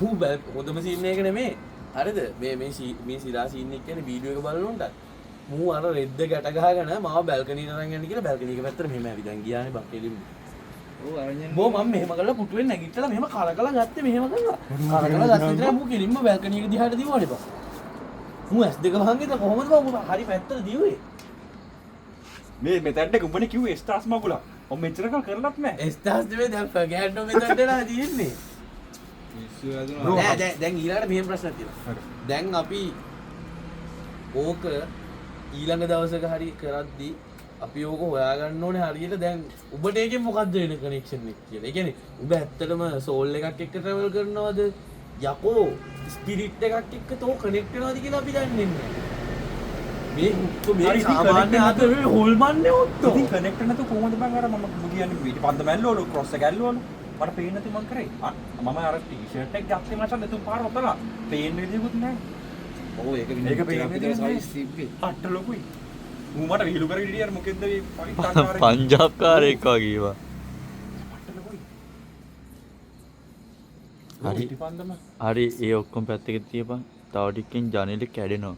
මූ හොඳම සීන් එක නෙමේ. හරිද? මේ සිරා සීන් එක කියන්නේ වීඩියෝ එක බලනොන්ට මූ අර රෙද්ද ගැට ගහගෙන මාව බැල්කනියට අරන් යන්න කියලා බැල්කනි එක පැත්තට මෙහෙම ඇවිදන් ගියානේ බං කෙලින්ම. ඔව් අරන් බෝ මම මෙහෙම කරලා පුටුවෙන් නැගිටලා මෙහෙම කරකලා ගත්තේ මෙහෙම කරලා. කරකලා ගත්තේ ඉතින් මූ කෙලින්ම බැල්කනි එක දිහාට දිවවනේ බං. මූ ඇස් දෙක වහන් ඉඳලා කොහොමද බං මූ හරි පැත්තට දිව්වේ? මේ මෙතැන්ට උඹනේ කිව්වේ ස්ටාර්ස් මගුලා. ඔම් මෙච්චර කල් කරලත් නෑ. ස්ටාර්ස් දෙමේ දැන් ෆගෑන්ඩෝ මෙතනටලා තියෙන්නේ. මිස්සු වැදුනා නෑ දැන් ඊළඟට මෙහෙම ප්‍රශ්නයක් තියෙනවා. දැන් අපි ඕක ඊළඟ දවසක හරි කරද්දී අපි ඕක හොයාගන්න ඕනේ හරියට දැන් ඔබට ඒකෙන් මොකද්ද වෙන කනෙක්ෂන් එක කියලා. ඒ කියන්නේ ඔබ ඇත්තටම සෝල් එකක් එක්ක ට්‍රැවල් කරනවද? යකෝ ස්පිරිට් එකක් එක්ක තෝ කනෙක්ට් වෙනවද කියලා අපි දන්නේ නැහැ. මේ සාමාන්‍ය ආතේ හොල්මන්නේ ඔත්තෝ. ඉතින් කනෙක්ට් නැතු කොහොමද බං අර මම කියන්නේ පිටිපන්ද මැල්ලවලු ක්‍රොස් එක ඇල්ලවලු. මට පේන්නේ නැති මං කරේ. මම අර ටී-ෂර්ට් එක ගත්තේ මචං දෙතුන් පාර ඔතලා. පේන්නේ විදියකුත් නැහැ. ඔව් ඒක ඒක පේන්නේ සයිස් තිබ්බේ අට ලොකුයි. ඌ මට විහිළු කරගෙන ඉන්නේ අර මොකෙන්ද මේ පරිත්‍යාගකාරයෙක්. පංජාබ්කාරයෙක් වගේ ඒවා. අට ලොකුයි. හරි ඉටිපන්දම හරි ඒ ඔක්කොම පැත්තක තියපන් තව ටිකකින් ජනෙල කැඩෙනවා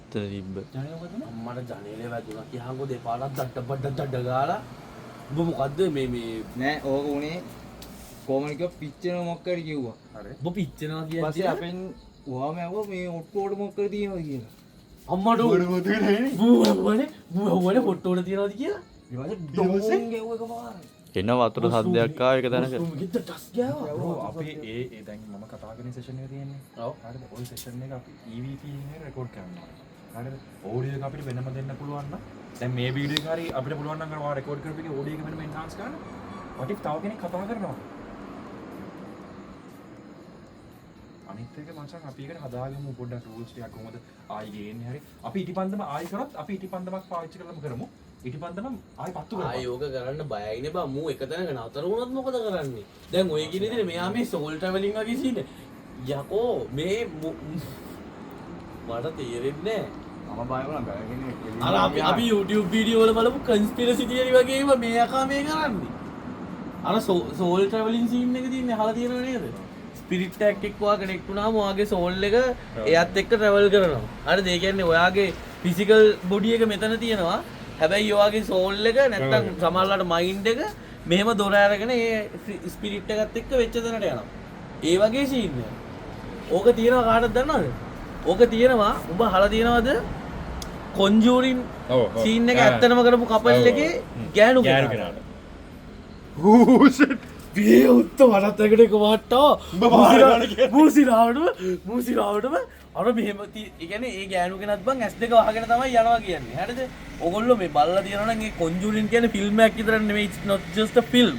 එතන තිබ්බ අම්මට ජනේලේ වැදුණා කියහංගෝ දෙපාරක් දඩ ගාලා උඹ මොකද්ද මේ නෑ ඕක උනේ කොහොමද කිව්ව පිච්චෙන මොක්කද කිව්වා. හරි උඹ පිච්චෙනවා ඊපස්සේ කියන්නේ අපෙන් වහම ඇහුවා මේ ඔට්ටුවට මොක්කද තියෙනවද කියලා. අම්මට බූවනේ පොට්ටෝට තියනවද කියලා ඊපස්සේ ඩොං ගැව්ව එකපාරයි. එන වතුර සද්දයක් ආව එක තැනක ගිද්ද ටස් ගාවා බ්‍රෝ අපේ ඒ දැන් මම කතා කරන සෙෂන් එක තියෙන්නේ. ඔව්. හරිද? ওই සෙෂන් එක අපි EVP එකේ රෙකෝඩ් කරනවා. හරිද? ඔඩියෝ එක අපිට වෙනම දෙන්න පුළුවන් නම් දැන් මේ වීඩියෝ එක හරි අපිට පුළුවන් නම් අර රෙකෝඩ් කරපු එකේ ඔඩියෝ එක වෙනම එන්හාන්ස් කරන්න. what if තව කෙනෙක් කතා කරනවා? අනිත් එක මචං අපි එකට හදාගමු පොඩ්ඩක් ටූල්ස් ටිකක් කොහොමද ආයි ගේන්නේ හරි. අපි ඉටිපන්දම ආයි කරොත් අපි ඉටිපන්දමක් පාවිච්චි කරලාම කරමු. ඉටිපන්දම ආයි පත්තු කරමු. ආයෝග කරන්න බයයිනේ බා මූ එක තැනක නතර වුණොත් මොකද කරන්නේ දැන් ඔය කියන විදිහට මෙයා මේ සෝල් ට්‍රැවලින් වගේ සීන යකෝ මේ මට තේරෙන්නේ මම බය වුණා බයගෙන නැහැ අර අපි YouTube වීඩියෝ වල බලපු කන්ස්පිරසි තියරි වගේ ඒවා මේ යකා මේ කරන්නේ අර සෝල් ට්‍රැවලින් සීන් එක තියෙන්නේ අහලා තියෙනව නේද ස්පිරිට් ටැග් එක්ක ඔයා කනෙක්ට් වුණාම ඔයාගේ සෝල් එක එයාත් එක්ක ට්‍රැවල් කරනවා හරිද ඒ කියන්නේ ඔයාගේ ෆිසිකල් බොඩි එක මෙතන තියෙනවා හැබැයි ඔයාගේ සෝල් එක නැත්තම් සමහරවිට මයින්ඩ් එක මෙහෙම දොර අරගෙන ඒ ස්පිරිට් එකත් එක්ක වෙච්ච තැනට යනවා. ඒ වගේ සීන් එක. ඕක තියෙනවා කාටද දන්නවද? ඕක තියෙනවා උඹ අහලා තියෙනවද? කොන්ජූරින් සීන් එක ඇත්තටම කරපු කපල් එකේ ගෑනු කෙනාට. මේ උත්ත වරත් එකට එක වාට්ටා මූසිරාවටම අර මෙහෙම ඒ කියන්නේ ඒ ගෑනු කෙනත් බං S2 වහගෙන තමයි යනවා කියන්නේ. හරිද? ඕගොල්ලෝ මේ බලලා තියෙනවා නම් ඒ කොන්ජුරින් කියන්නේ ෆිල්ම් එකක් විතරක් නෙමෙයි it's not just a film.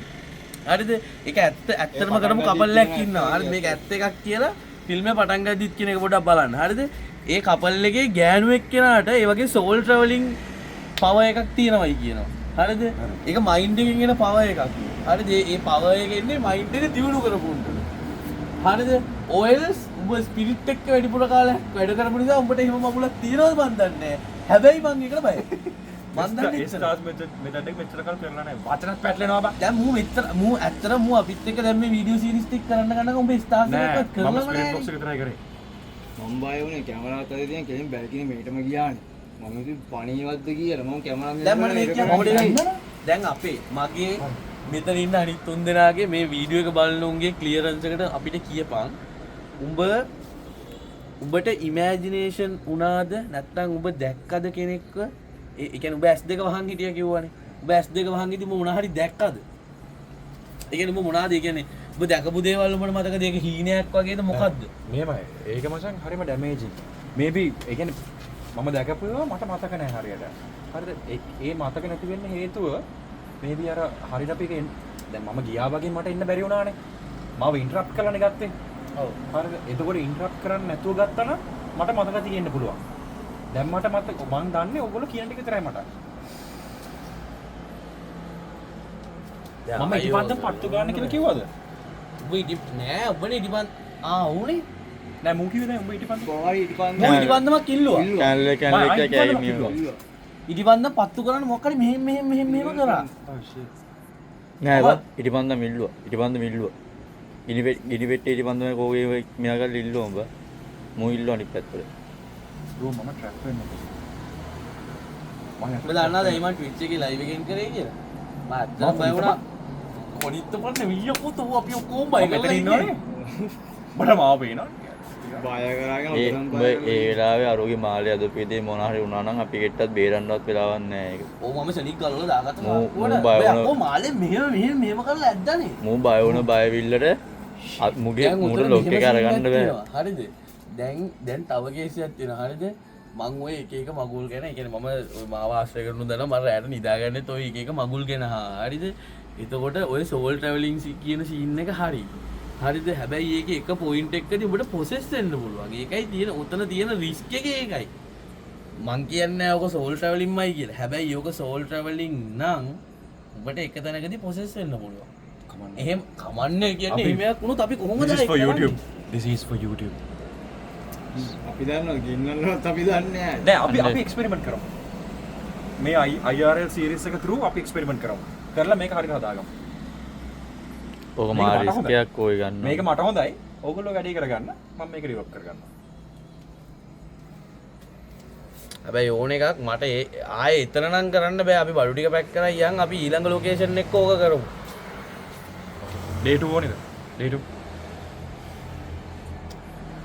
හරිද? ඒක ඇත්තටම කරමු කපල් එකක් ඉන්නවා. හරිද? මේක ඇත්ත එකක් කියලා ෆිල්ම් එක පටන් ගද්දිත් කියන එක පොඩ්ඩක් බලන්න. හරිද? ඒ කපල් එකේ ගෑනු එක්කෙනාට ඒ වගේ සෝල් ට්‍රැවලින් පවර් එකක් තියෙනවායි කියනවා. හරිද? ඒක මයින්ඩ් එකෙන් එන පවර් එකක්. හරිද? ඒ පවර් එක එන්නේ මයින්ඩ් එක දියුණු කරපු උන්ට. හරිද? OLS උඹ ස්පිරිට් එක්ක වැඩිපුර කාලයක් වැඩ කරපු නිසා උඹට එහෙම මගුලක් තියනවද මන් දන්නේ නැහැ. හැබැයි මං ඒකට බයයි. මන් දන්නේ ඒ ස්ටාර්ස් මෙතනට මෙච්චර කල් කරලා නැහැ. වචනත් පැටලෙනවා බා. දැන් මූ ඇත්තට මූ අපිත් එක්ක දැන් මේ වීඩියෝ සීරීස් ටික කරන්න ගන්නක උඹ ස්ටාර්ස් නෑ එකක් මම කරලම ස්පිරිට් නැහැ. බොක්ස් එක විතරයි කරේ. මම බය වුණේ කැමරාවත් අතේ තියෙන කෙලින් බැල්කිනේ මේටම ගියානේ. මම ඉතින් පණීවත්ද කියලා මම කැමරාවෙන් දැන් මම මේ කියන්නේ දැන් අපේ මගේ මෙතන ඉන්න අනිත් තුන් දෙනාගේ මේ වීඩියෝ එක බලන උන්ගේ ක්ලියරන්ස් එකට අපිට කියපන් උඹට ඉමෑජිනේෂන් උනාද නැත්නම් උඹ දැක්කද කෙනෙක්ව ඒ කියන්නේ උඹ S2 වහන් හිටියා කිව්වනේ උඹ S2 වහන් ඉතින් උඹ මොනා හරි දැක්කද ඒ කියන්නේ උඹ මොනවාද ඒ කියන්නේ උඹ දැකපු දේවල් උඹට මතකද ඒක හීනයක් වගේද මොකද්ද මෙහෙමයි. ඒක මචං හරිම ඩැමේජින්. මේබි ඒ කියන්නේ මම දැකපු ඒවා මට මතක නැහැ හරියට. හරිද? ඒ මතක නැති වෙන්න හේතුව මේබි අර හරියට අපි දැන් මම ගියා වගේ මට ඉන්න බැරි වුණානේ. මාව ඉන්ටරප්ට් කරලානේ ගත්තේ. ඔව්. හරිද? එතකොට ඉන්ටරප්ට් කරන්න නැතුව ගත්තා නම් මට මතක තියෙන්න පුළුවන්. දැන් මට මතක මං දන්නේ ඔයගොල්ලෝ කියන ටික විතරයි මට. මම ඉතිපන්ද පට්ටු ගන්න කියලා කිව්වද? උඹ ඉතිප් නෑ උඹනේ ඉතිපන් උනේ නෑ මූ කිව්වේ නෑ උඹ ඉතිපන්ද. කොහරි ඉටිපන් මූ ඉතිපන්දමක් කිල්ලුවා කැනල එක කැයිමියෝ ඉතිපන්ද පත්තු කරන්න මොකක්ද මෙහෙම කරා නෑ බා ඉටිපන්ද මිල්ලුවා ගිනිපෙට්ට ඉටිපන්දම කෝගේ මෙයාගල් ඉල්ලුවා උඹ මූ ඉල්ලුවා අනිත් පැත්තට බ්‍රෝ මම ට්‍රැප් වෙන්න උඹ දන්නවද ඒ මම ට්විච් එකේ ලයිව් එකෙන් කරේ කියලා මම අදම බය වුණා කොනිත්ත පන්නේ විය පුතු අපි ඔක්කොම බය කරලා ඉන්නවනේ මට මාව පේනවා. බය කරාගෙන ඒ උතරම් උඹ ඒ වෙලාවේ අරෝගේ මාළේ අදපේදී මොනවා හරි වුණා නම් අපි ගෙට්ටත් බේරන්නවත් වෙලාවක් නැහැ ඒක. ඕ මම සනික් ගලවලා දාගත්තා මූ බය වුණා. ඔය මාලේ මෙහෙම කරලා ඇද්දානේ මූ බය වුණ බය විල්ලට මුගේ මුට ලොක් එක අරගන්න බෑ. හරිද දැන් තව කේසයක් තියෙනවා හරිද මං ඔය එක මගුල් ගැන ඒ කියන්නේ මම මාව ආශ්‍රය කරනු දන්නා මම රැට නිදාගන්නෙත් ඔය එක මගුල් ගැන හරිද එතකොට ඔය සෝල් ට්‍රැවලින් කියන සීන් එක හරි හරිද හැබැයි ඒකේ එක පොයින්ට් එකකදී ඔබට ප්‍රොසෙස් වෙන්න පුළුවන් ඒකයි තියෙන උතන තියෙන රිස්ක් එක ඒකයි මං කියන්නේ ඔක සෝල් ට්‍රැවලින්මයි කියලා හැබැයි ඔක සෝල් ට්‍රැවලින් නම් ඔබට එක තැනකදී ප්‍රොසෙස් වෙන්න පුළුවන් එහෙම කමන්නේ කියන්නේ එහෙමයක් වුණොත් අපි කොහොමද This is for YouTube. This is for YouTube. අපි දන්නවා ගින්නන්නවත් අපි දන්නේ දැන් අපි එක්ස්පෙරිමන්ට් කරමු. මේ IRL සීරීස් එක through අපි එක්ස්පෙරිමන්ට් කරමු. කරලා මේක හරියට හදාගමු. ඕක මේක මාර මට හොඳයි. රිස්කයක් ඔය ගන්න. මේක මට හොඳයි. ඕගොල්ලෝ වැඩි කරගන්න. මම මේක ඩිවලොප් කරගන්නවා. හැබැයි ඕන එකක් මට ආය එතන නම් කරන්න බෑ අපි බඩු ටික පැක් කරලා යන් අපි ඊළඟ ලොකේෂන් එක ඕක කරමු. Day 2 ඕනේද? Day 2.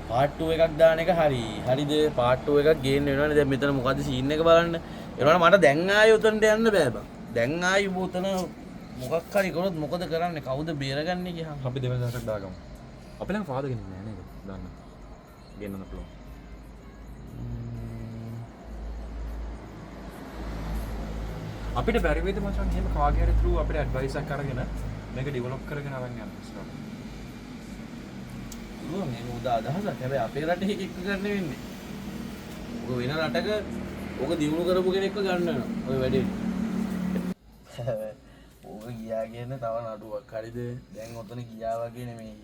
පාර්ට් 2 එකක් දාන එක හරිද පාර්ට් 2 එකක් ගේන්න වෙනවනේ දැන් මෙතන මොකද්ද සීන් එක බලන්න ඒනවනේ මට දැන් ආයෙ උතනට යන්න බෑ බං දැන් ආයෙ උතන මොකක් හරි කරොත් මොකද කරන්නේ කවුද බේරගන්නේ කියහම අපි දෙවෙනි දවසට දාගමු. අපි ළඟ ෆාදර් කෙනෙක් නෑ නේද? දාන්න. ගෙන්නන්න පුළුවන්. අපිට බැරි වේද මචං එහෙම කාගේ හරි through අපිට ඇඩ්වයිස් එකක් අරගෙන මේක ඩෙවලොප් කරගෙන අරන් යන්න ඉස්සරහට. මේ උදා අදහසක් හැබැයි අපේ රටේ එක ගන්න වෙන්නේ ඔක වෙන රටක ඕක දිනු කරපු කෙනෙක්ව ගන්න වෙනවා ඔය වැඩේ ඕක ගියා කියන්නේ තව නඩුවක් හරිද දැන් ඔතන ගියා වගේ නෙමෙයි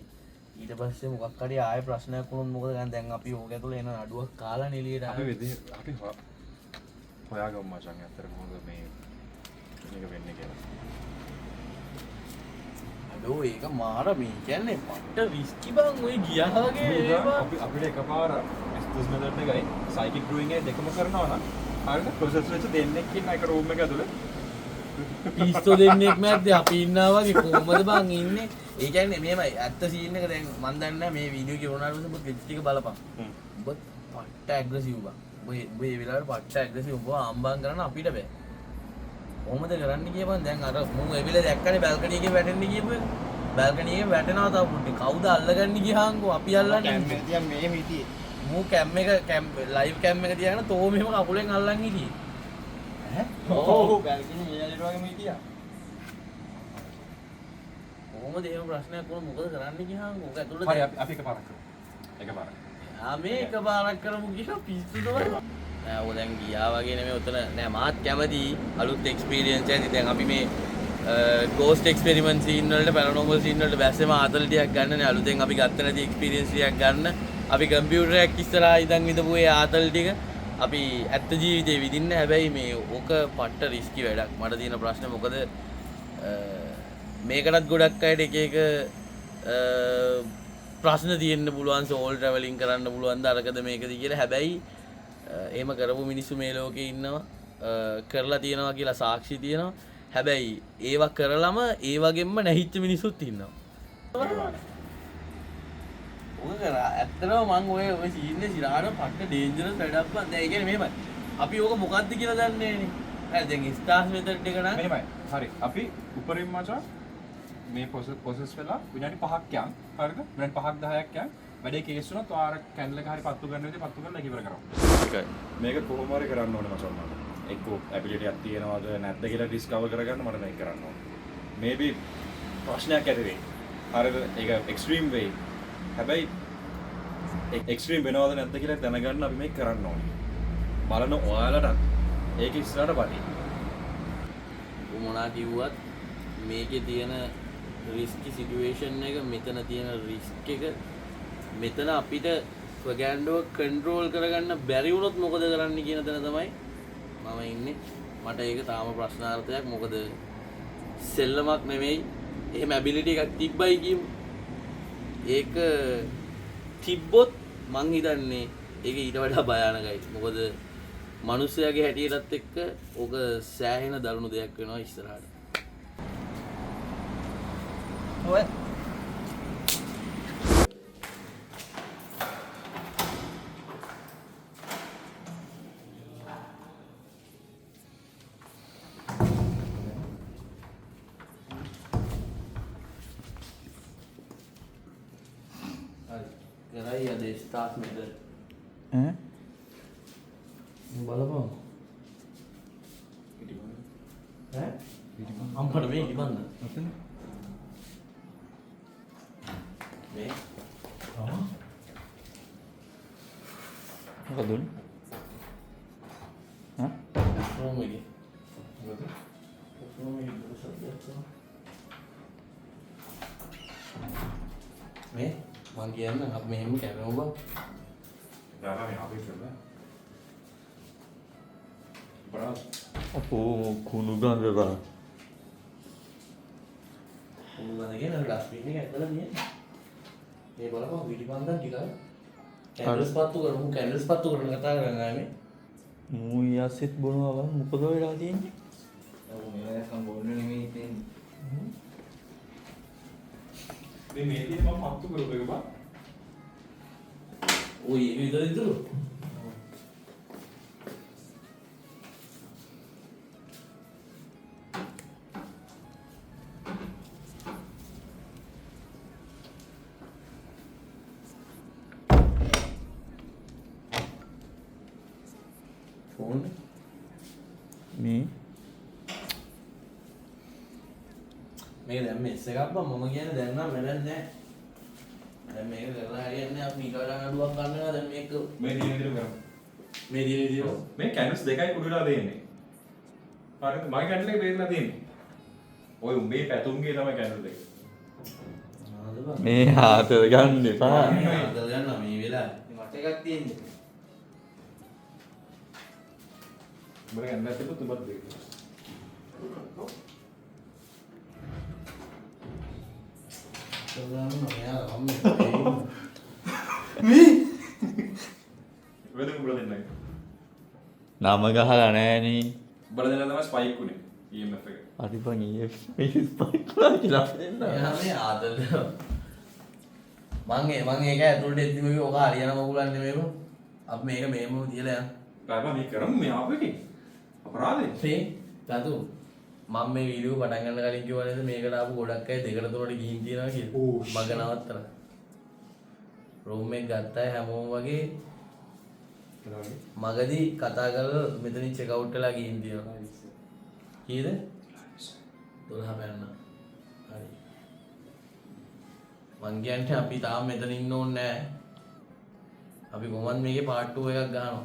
ඊට පස්සේ මොකක් හරි ආයෙ ප්‍රශ්නයක් වුණොත් මොකද ගන්න දැන් අපි ඕක ඇතුලේ එන නඩුවක් කාලා නෙලියට අපි වෙදී අපි හොයාගමු මචං ඇත්තට මොකද මේ මේක වෙන්නේ කියලා. අඩෝ ඒක මාර මේ කියන්නේ පට්ට රිස්කි බං ඔය ගියා වගේ ඒවා. අපි අපිට එකපාර ස්තුස් මෙතඩ් එකයි සයිකික් ඩ්‍රොයින් එක දෙකම කරනවා නම් හරිද ප්‍රොසෙස් වෙච්ච දෙන්නෙක් ඉන්න එක රූම් එක ඇතුලේ පිස්තෝ දෙන්නෙක් මැද්ද අපි ඉන්නවා වගේ කොහොමද බං ඉන්නේ ඒ කියන්නේ මෙහෙමයි ඇත්ත සීන් එක දැන් මන් දන්නේ නැහැ මේ වීඩියෝ එක වුණාට පස්සේ ඔබ ක්ලිප් ටික බලපන් ඔබ පට්ට ඇග්‍රසිව් බං ඔබ මේ වෙලාවට පට්ට ඇග්‍රසිව් ඔබ ආම්බම් කරන්න අපිට බෑ කොහොමද කරන්න කියපන් දැන් අර මම ඒ වෙලාවේ දැක්කනේ බල්කනි එකේ වැටෙන්න කියපු එක බල්කනි එකේ වැටෙනවා තව පොඩ්ඩක් කවුද අල්ලගන්නේ ගියාංකෝ අපි අල්ලන්නේ දැන් මේ හිටියේ මූ කැම් එක ලයිව් කැම් එක තියාගෙන තෝ මෙහෙම කකුලෙන් අල්ලන් හිටියේ ඈ ඔව් බැල්කනි මෙයාලට වගේම හිටියා කොහොමද එහෙම ප්‍රශ්නයක් වුණොත් මොකද කරන්න ගියාම ඕක ඇතුළේ හරි අපි එකපාරක් කරමු. එකපාරක්. මේ එකපාරක් කරමු කියලා පිස්සු තමයි නෑ ඔය දැන් ගියා වගේ නෙමෙයි උතන නෑ මාත් කැමති අලුත් එක්ස්පීරියන්ස් එකක් දැන් අපි මේ ගෝස්ට් එක්ස්පෙරිමන්ට් සීන් වලට පැරනෝමල් සීන් වලට බැස්සෙම ආතල් ටිකක් ගන්න නේ අලුතෙන් අපි ගත්ත නැති එක්ස්පීරියන්ස් ටිකක් ගන්න අපි කම්පියුටරයක් ඉස්සරහා ඉඳන් විදපු ඒ ආතල් ටික අපි ඇත්ත ජීවිතේ විඳින්න හැබැයි මේ ඕක පට්ට රිස්කි වැඩක් මට තියෙන ප්‍රශ්නේ මොකද මේකටත් ගොඩක් අයට එක එක ප්‍රශ්න තියෙන්න පුළුවන් සෝල් ට්‍රැවලින් කරන්න පුළුවන් ද අරකද මේකද කියලා හැබැයි එහෙම කරපු මිනිස්සු මේ ලෝකේ ඉන්නවා කරලා තියෙනවා කියලා සාක්ෂි තියෙනවා හැබැයි ඒවා කරලම ඒ වගේම නැහිච්ච මිනිස්සුත් ඉන්නවා ඔක කරා ඇත්තටම මම ඔය සීන් එක සිරාට පට්ට ඩේන්ජරස් වැඩක් බං දැන් ඒ කියන්නේ මෙහෙමයි අපි ඕක මොකද්ද කියලා දන්නේ නෑනේ හරි දැන් ස්ටාර්ස් මෙතඩ් එක නම් මෙහෙමයි. හරි. අපි උපරිම මචං මේ ප්‍රොසෙස් වෙලා විනාඩි 5ක් යන්. හරිද? විනාඩි 5ක් 10ක් යන්. වැඩේ කේස් වුණොත් ඔයාලා කැන්ඩල් එක හරි පත්තු ගන්න විදිහ පත්තු කරලා ඉවර කරමු. ඒකයි. මේක කොහොම හරි කරන්න ඕනේ මචං මට. එක්ක ඇබිලිටි එකක් තියෙනවද නැද්ද කියලා ඩිස්කවර් කරගන්න මට මේක කරන්න ඕනේ. මේබි ප්‍රශ්නයක් ඇති වෙයි. හරිද? ඒක එක්ස්ට්‍රීම් වෙයි. හැබැයි එක්ස්ට්‍රීම් වෙනවද නැද්ද කියලා දැනගන්න අපි මේක කරන්න ඕනේ. බලන ඔයාලට ඒක ඉස්සරහට බලන්න. මොනා කිව්වත් මේකේ තියෙන රිස්කි සිටුේෂන් එක මෙතන තියෙන රිස්ක් එක මෙතන අපිට ප්‍රොපගෑන්ඩාව කන්ට්‍රෝල් කරගන්න බැරි වුණොත් මොකද කරන්න කියන තැන තමයි මම ඉන්නේ මට ඒක තාම ප්‍රශ්නාර්ථයක් මොකද සෙල්ලමක් නෙමෙයි එහෙම ඇබිලිටි එකක් තිබ්බයි කියමු ඒක තිබ්බොත් මං හිතන්නේ ඒක ඊට වඩා භයානකයි මොකද මනුස්සයාගේ හැටියටත් එක්ක ඕක සෑහෙන දරුණු දෙයක් වෙනවා ඉස්සරහට. ඔය කරයි අද ස්ටාර්ට් මෙතන ඈ බලපන් ඈ අම්මට මේ ඉබන්න මේ මොකද උනේ? ඈ? රූම් එකේ මොකද? රූම් එකේ දුරසක්යක් තමයි මේ මං කියන්නේ අපි මෙහෙම කැමරා බං දාලා මේ අපි කරලා අපෝ කුණු ගඳ බා. මොනවද කියන්නේ ඩස්බින් එක ඇතුළේ තියෙන්නේ. මේ බලපන් පිටිපන්දම් ටික කැන්ඩල්ස් පත්තු කරමු කැන්ඩල්ස් පත්තු කරන කතා කරන්නේ මේ. මූ යස්සෙත් බොනවා මොකද වෙලා තියෙන්නේ? ඔව් මේ දැක්කම බොන්න නෙමෙයි තියෙන්නේ. මේ තියෙන මම පත්තු කරපු එක බා. ඔය ඒක විතරද ඉතුරු? ෆෝන් මේ මේක දැන් මෙස් එකක් බං මම කියන්නේ දැන් නම් වැඩක් නැහැ. දැන් මේක කරලා හරියන්නේ අපි ඊට වඩා නඩුවක් ගන්නවා දැන් මේක මේ තියෙන විදිහට කරමු. මේ දින විදියට. මේ කැන්වස් දෙකයි කුඩු වෙලා දෙන්නේ. හරිද? මගේ කැන්ඩල් එක බේරලා තියෙන්නේ. ඔය උඹේ පැතුම්ගේ තමයි කැන්ඩල් දෙක. ආද බං. මේ ආතල් ගන්න එපා. ආදල් ගන්න මේ වෙලාවේ. මට එකක් තියෙන්නේ. උඹේ කැන්ඩල් එක තිබ්බත් උඹත් දෙක. සෝදානම් මෙයා අම්ම වෙදෙන් උඹලා දෙන්නයි. නම ගහලා නෑනේ. උඹලා දෙන්න තමයි ස්පයික් උනේ. EMF එක. හරි බං ඊයේ ස්පයික් කරලා කියලා දෙන්න. එයා මේ ආදල් මං ඒක ඇතුළට එද්දිම කිව්වා ඔක හරියන මගුලක් නෙමෙයි බං. අපි මේක මේම තියලා යන්න. බබා මේ කරමු මේ ආපෙකේ. අපරාධේ. සේ තතු මම මේ වීඩියෝ පටන් ගන්න කලින් කිව්වා නේද මේකට ආපු ගොඩක් අය දෙකට තුනට ගිහින් තියනවා කියලා. මග නවත්තලා. රූම් එක ගත්තා හැමෝම වගේ මගදී කතා කරලා මෙතනින් චෙක් අවුට් වෙලා ගිහින් තියනවා. කීයද? 12 පැන්න. හරි. මං කියන්නේ අපි තාම මෙතන ඉන්න ඕනේ නැහැ. අපි කොහොමද මේකේ පාර්ට් 2 එකක් ගන්නවා.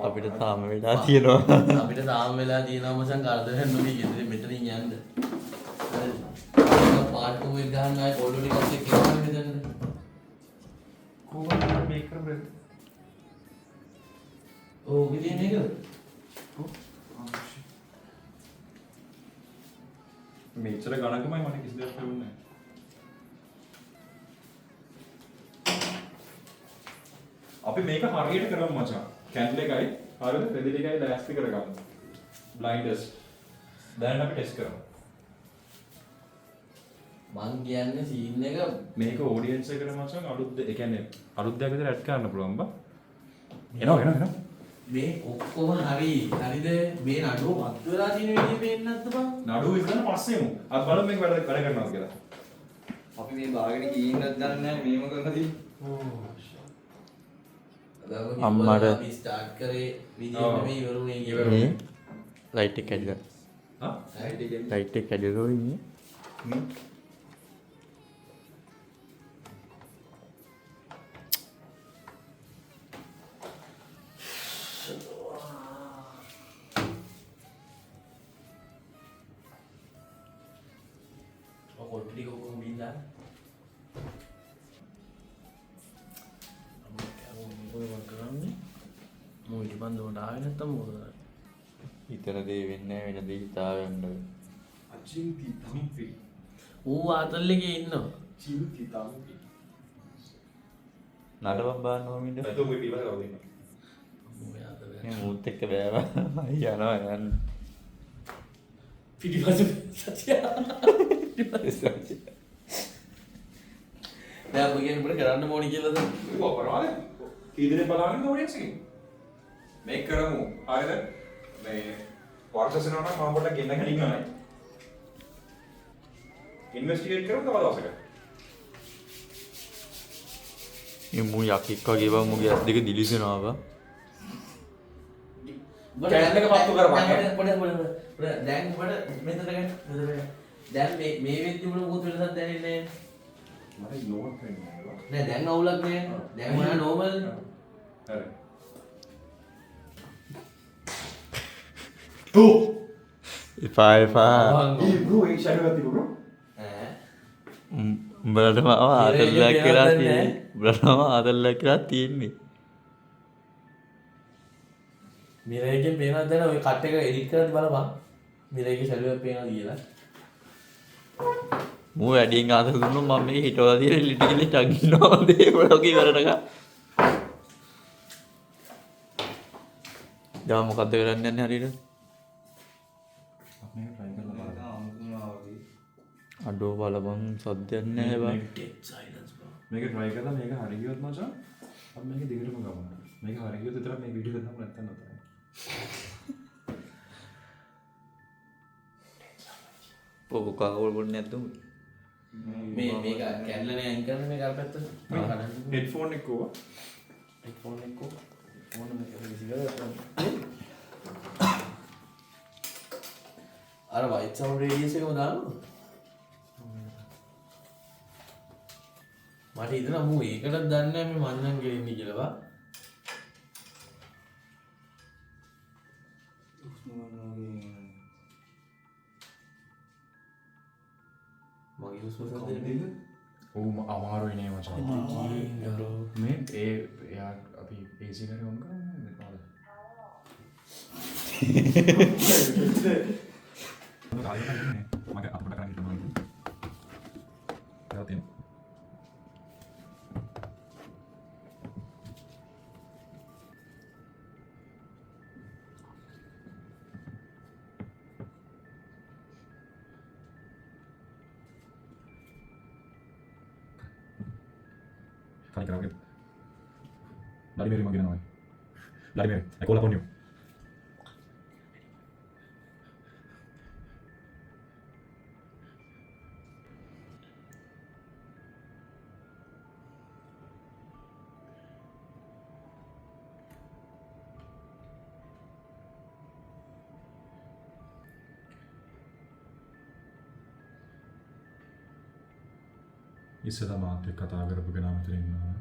අපිට තාම වෙලා තියෙනවා. අපිට තාම වෙලා තියෙනවා මචං කරදරයක් නොවි ගෙදර මෙතනින් යන්න. හරිද? පාර්ට් 2 එක ගන්න ආයේ පොළො ටිකක් එක්ක යන්න මෙතන. කොහොමද මේක කරන්නේ? ඕ ගිහින් නේද? මෙච්චර ගණකමයි මට කිසි දෙයක් ලැබුණේ නැහැ. අපි මේක හරියට කරමු මචං. කැන්ඩල් එකයි හරිද? රෙදි ටිකයි ලෑස්ති කරගමු. Blind test. දැන් අපි ටෙස්ට් කරමු. මං කියන්නේ සීන් එක මේක ඔඩියන්ස් එකට මචං අලුත් ඒ කියන්නේ අලුත් දෙයක් විතර ඇඩ් කරන්න පුළුවන් බා. එනවා. මේ ඔක්කොම හරි. හරිද? මේ නඩුව වත් වෙලා තියෙන විදිහ පේන්නේ නැද්ද බං? නඩුව ඉස්සන පස්සේමු. අත් බලමු මේක වැඩ කරනවා කියලා. අපි මේ බාගෙන ගිහින්නත් දන්නේ නැහැ මේම කරලා තියෙන්නේ. අම්මට අපි ස්ටාර්ට් කරේ විදිහ නෙමෙයි ඉවරුනේ කියලා. මේ ලයිට් එක කැඩිලා. හා? ලයිට් එක කැඩිලා ඉන්නේ. කොට්ටි ටික ඔක්කොම බින්දා. මොකද කරන්නේ? මෝ ඉතිපන්ද උඩ ආවේ නැත්තම් මොකද? හිතන දේ වෙන්නේ නැහැ වෙන දේ හිතා ගන්න. අචින්ති තම්පි. ඌ ආතල් එකේ ඉන්නවා. චින්ති තම්පි. නඩවම් බාන්න ඕමින්ද? එතකොට මේ පිළිවෙල කවුද ඉන්නේ? මොකද ආතල් එක? මේ මූත් එක්ක බෑවා. යනවා යන්න. පිටිපස්ස සත්‍ය. දැන් ඔය කියන්නේ මොකද කරන්න ඕනි කියලාද? ඒක අපරාධ. කීදෙනෙක් බලන්නේ ඔඩියන්ස් එකේ? මේක කරමු. හරිද? මේ වර්ක්ෂොප් එකේ නම් මම පොඩ්ඩක් ගෙන්න ගන්න ඉන්නවා. ඉන්වෙස්ටිගේට් කරමු තව දවසක. මේ මූ යකෙක් වගේ බං මුගේ ඇස් දෙක දිලිසෙනවා බං. කැලේ එක පත්තු කරපන්. දැන් උඹට මෙතන ගන්න. දැන් මේ වෙද්දි උඹට මොකද වෙනසක් දැනෙන්නේ නැහැ. මට ඉග්නෝර් කරන්න බෑ. නෑ දැන් අවුලක් නෑ. දැන් මොනවා නෝමල්. හරි. එපා. බ්‍රෝ ඒ ෂැඩෝ එකක් තිබුණා. ඈ උඹලටම ආදල්ලක් කියලා තියෙන්නේ. උඹලටම ආදල්ලක් කියලා තියෙන්නේ. මිරේකෙන් පේනවද දැන් ඔය කට් එක එඩිට් කරලා බලපන්. මිරේකේ ෂැඩෝ එක පේනවද කියලා. මූ වැඩියෙන් ආස දුන්නොත් මම මේ හිටවලා තියෙන ලිටිකලි ටක් ඉන්නවා දේ වලක ඉවරටක. දැන් මොකද්ද කරන්න යන්නේ හරියට? අපි try කරලා බලමු. අඩෝ බලපන් සද්දයක් නැහැ බා. silence bro. මේක try කරලා මේක හරි ගියොත් මචං අපි මේක දිගටම ගමු. මේක හරි ගියොත් විතරක් මේ වීඩියෝ එක දාන්න නැත්තම් නතර. පොකා කවුල් බොන්නේ නැද්ද? මේක කැඩලානේ අයින් කරන්න මේ කරපැත්ත. මේ කඩන්න. headphone එක කොහොම? ෆෝන් එක ෆෝන් එක අර white sound radius එකම දානවා. මට හිතෙනවා මූ ඒකටත් දන්නේ නැහැ මේ මංජන් ගෙලින්නේ කියලා බා. මගේ හුස්ම සද්දෙන්නේ අමාරුයි නේ මචං. මේ එයා අපි AC එකේ ඔන් කරන්නේ කාලේ. මගේ අපිට කරන්න පුළුවන්. යාතින්. Kali karaoke. Lari Mary manggil namanya. Lari Mary, I call upon you. ඉස්සෙල්ලා මාත් එක්ක කතා කරපු කෙනා මෙතන ඉන්නවා.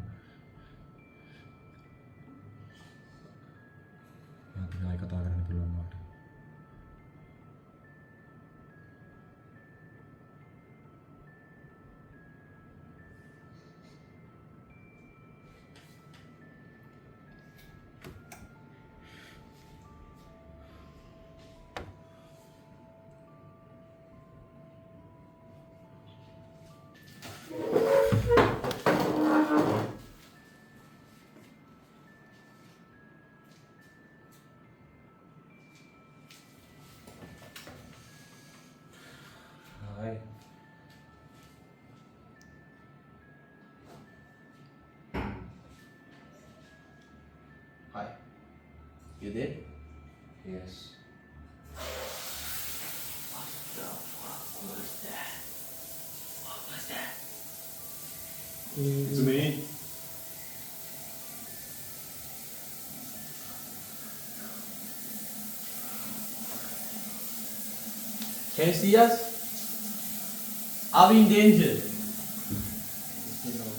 මාත් එක්ක කතා කරන්න පුළුවන් මට. Hi. Hi. You there? Yes. What the fuck was that? What was that? It's me. Can you see us? Are we in danger?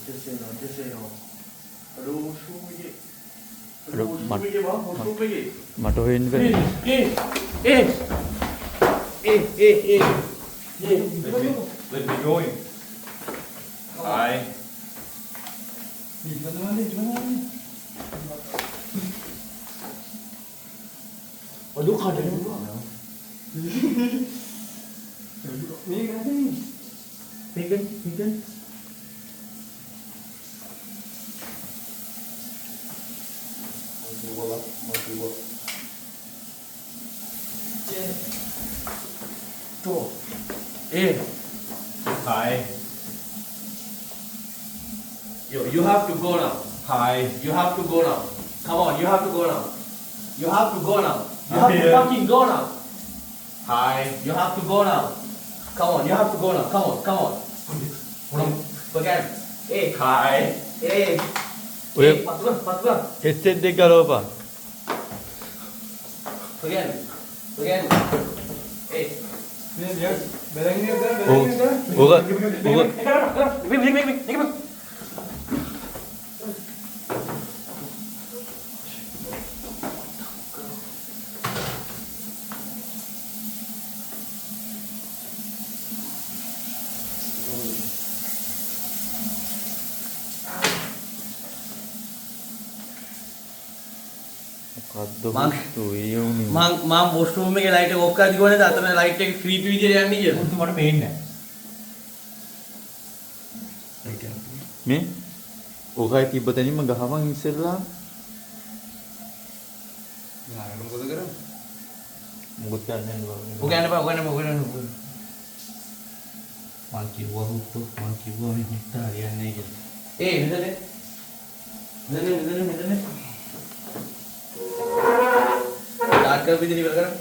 Just say no. මට හොයන්න බෑ. Let me go in. Hi. Waduh kada dulu. Pegang. Mau Tuh. Hi. You have to go now. Hi. You have to go now. Come on, you have to go now. You have to go now. You I'm have to here. fucking go now. Hi. You have to go now. Come on, you have to go now. Come on. Forget. Hi. ඔය Patulan. headset දෙක ගලවපන්. Forget. ඕක මම washroom එකේ light එක ඔක්ක අදිගොනේ අතන light එක ක්‍රීපි විදියට යන්නේ කියලා. මට පේන්නේ නැහැ. මේ ඕකයි තිබ්බ තැනින්ම ගහවන් ඉස්සෙල්ලා යාර මොකද කරන්නේ? මොකද කරන්නේ නෑ ඔක යන්න බෑ, ඔක යන්න බෑ. මං කිව්වා හුත්තෝ මං කිව්වා මේ හුත්ත හරියන්නේ නැහැ කියලා. මෙතන. ස්ටාර්ට් කරපු විදිහ ඉවර කරන්න.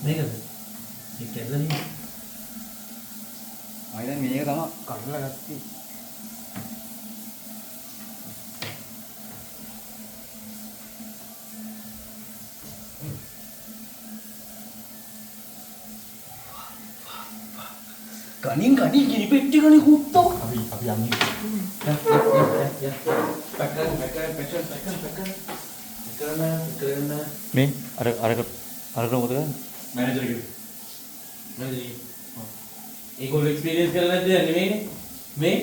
මේකද? ඒ කැල්ලනේ. ආයෙ දැන් මේක තමයි කරලා ගත්තේ. කණින් ගිනි පෙට්ටි කණි හුත්තෝ. අපි යන්නේ කරන මේ අරක මොකද කරන්නේ මැනේජර් කෙනෙක්. ඒගොල්ලෝ එක්ස්පීරියන්ස් කරලා නැද්ද නෙමෙයිනේ මේ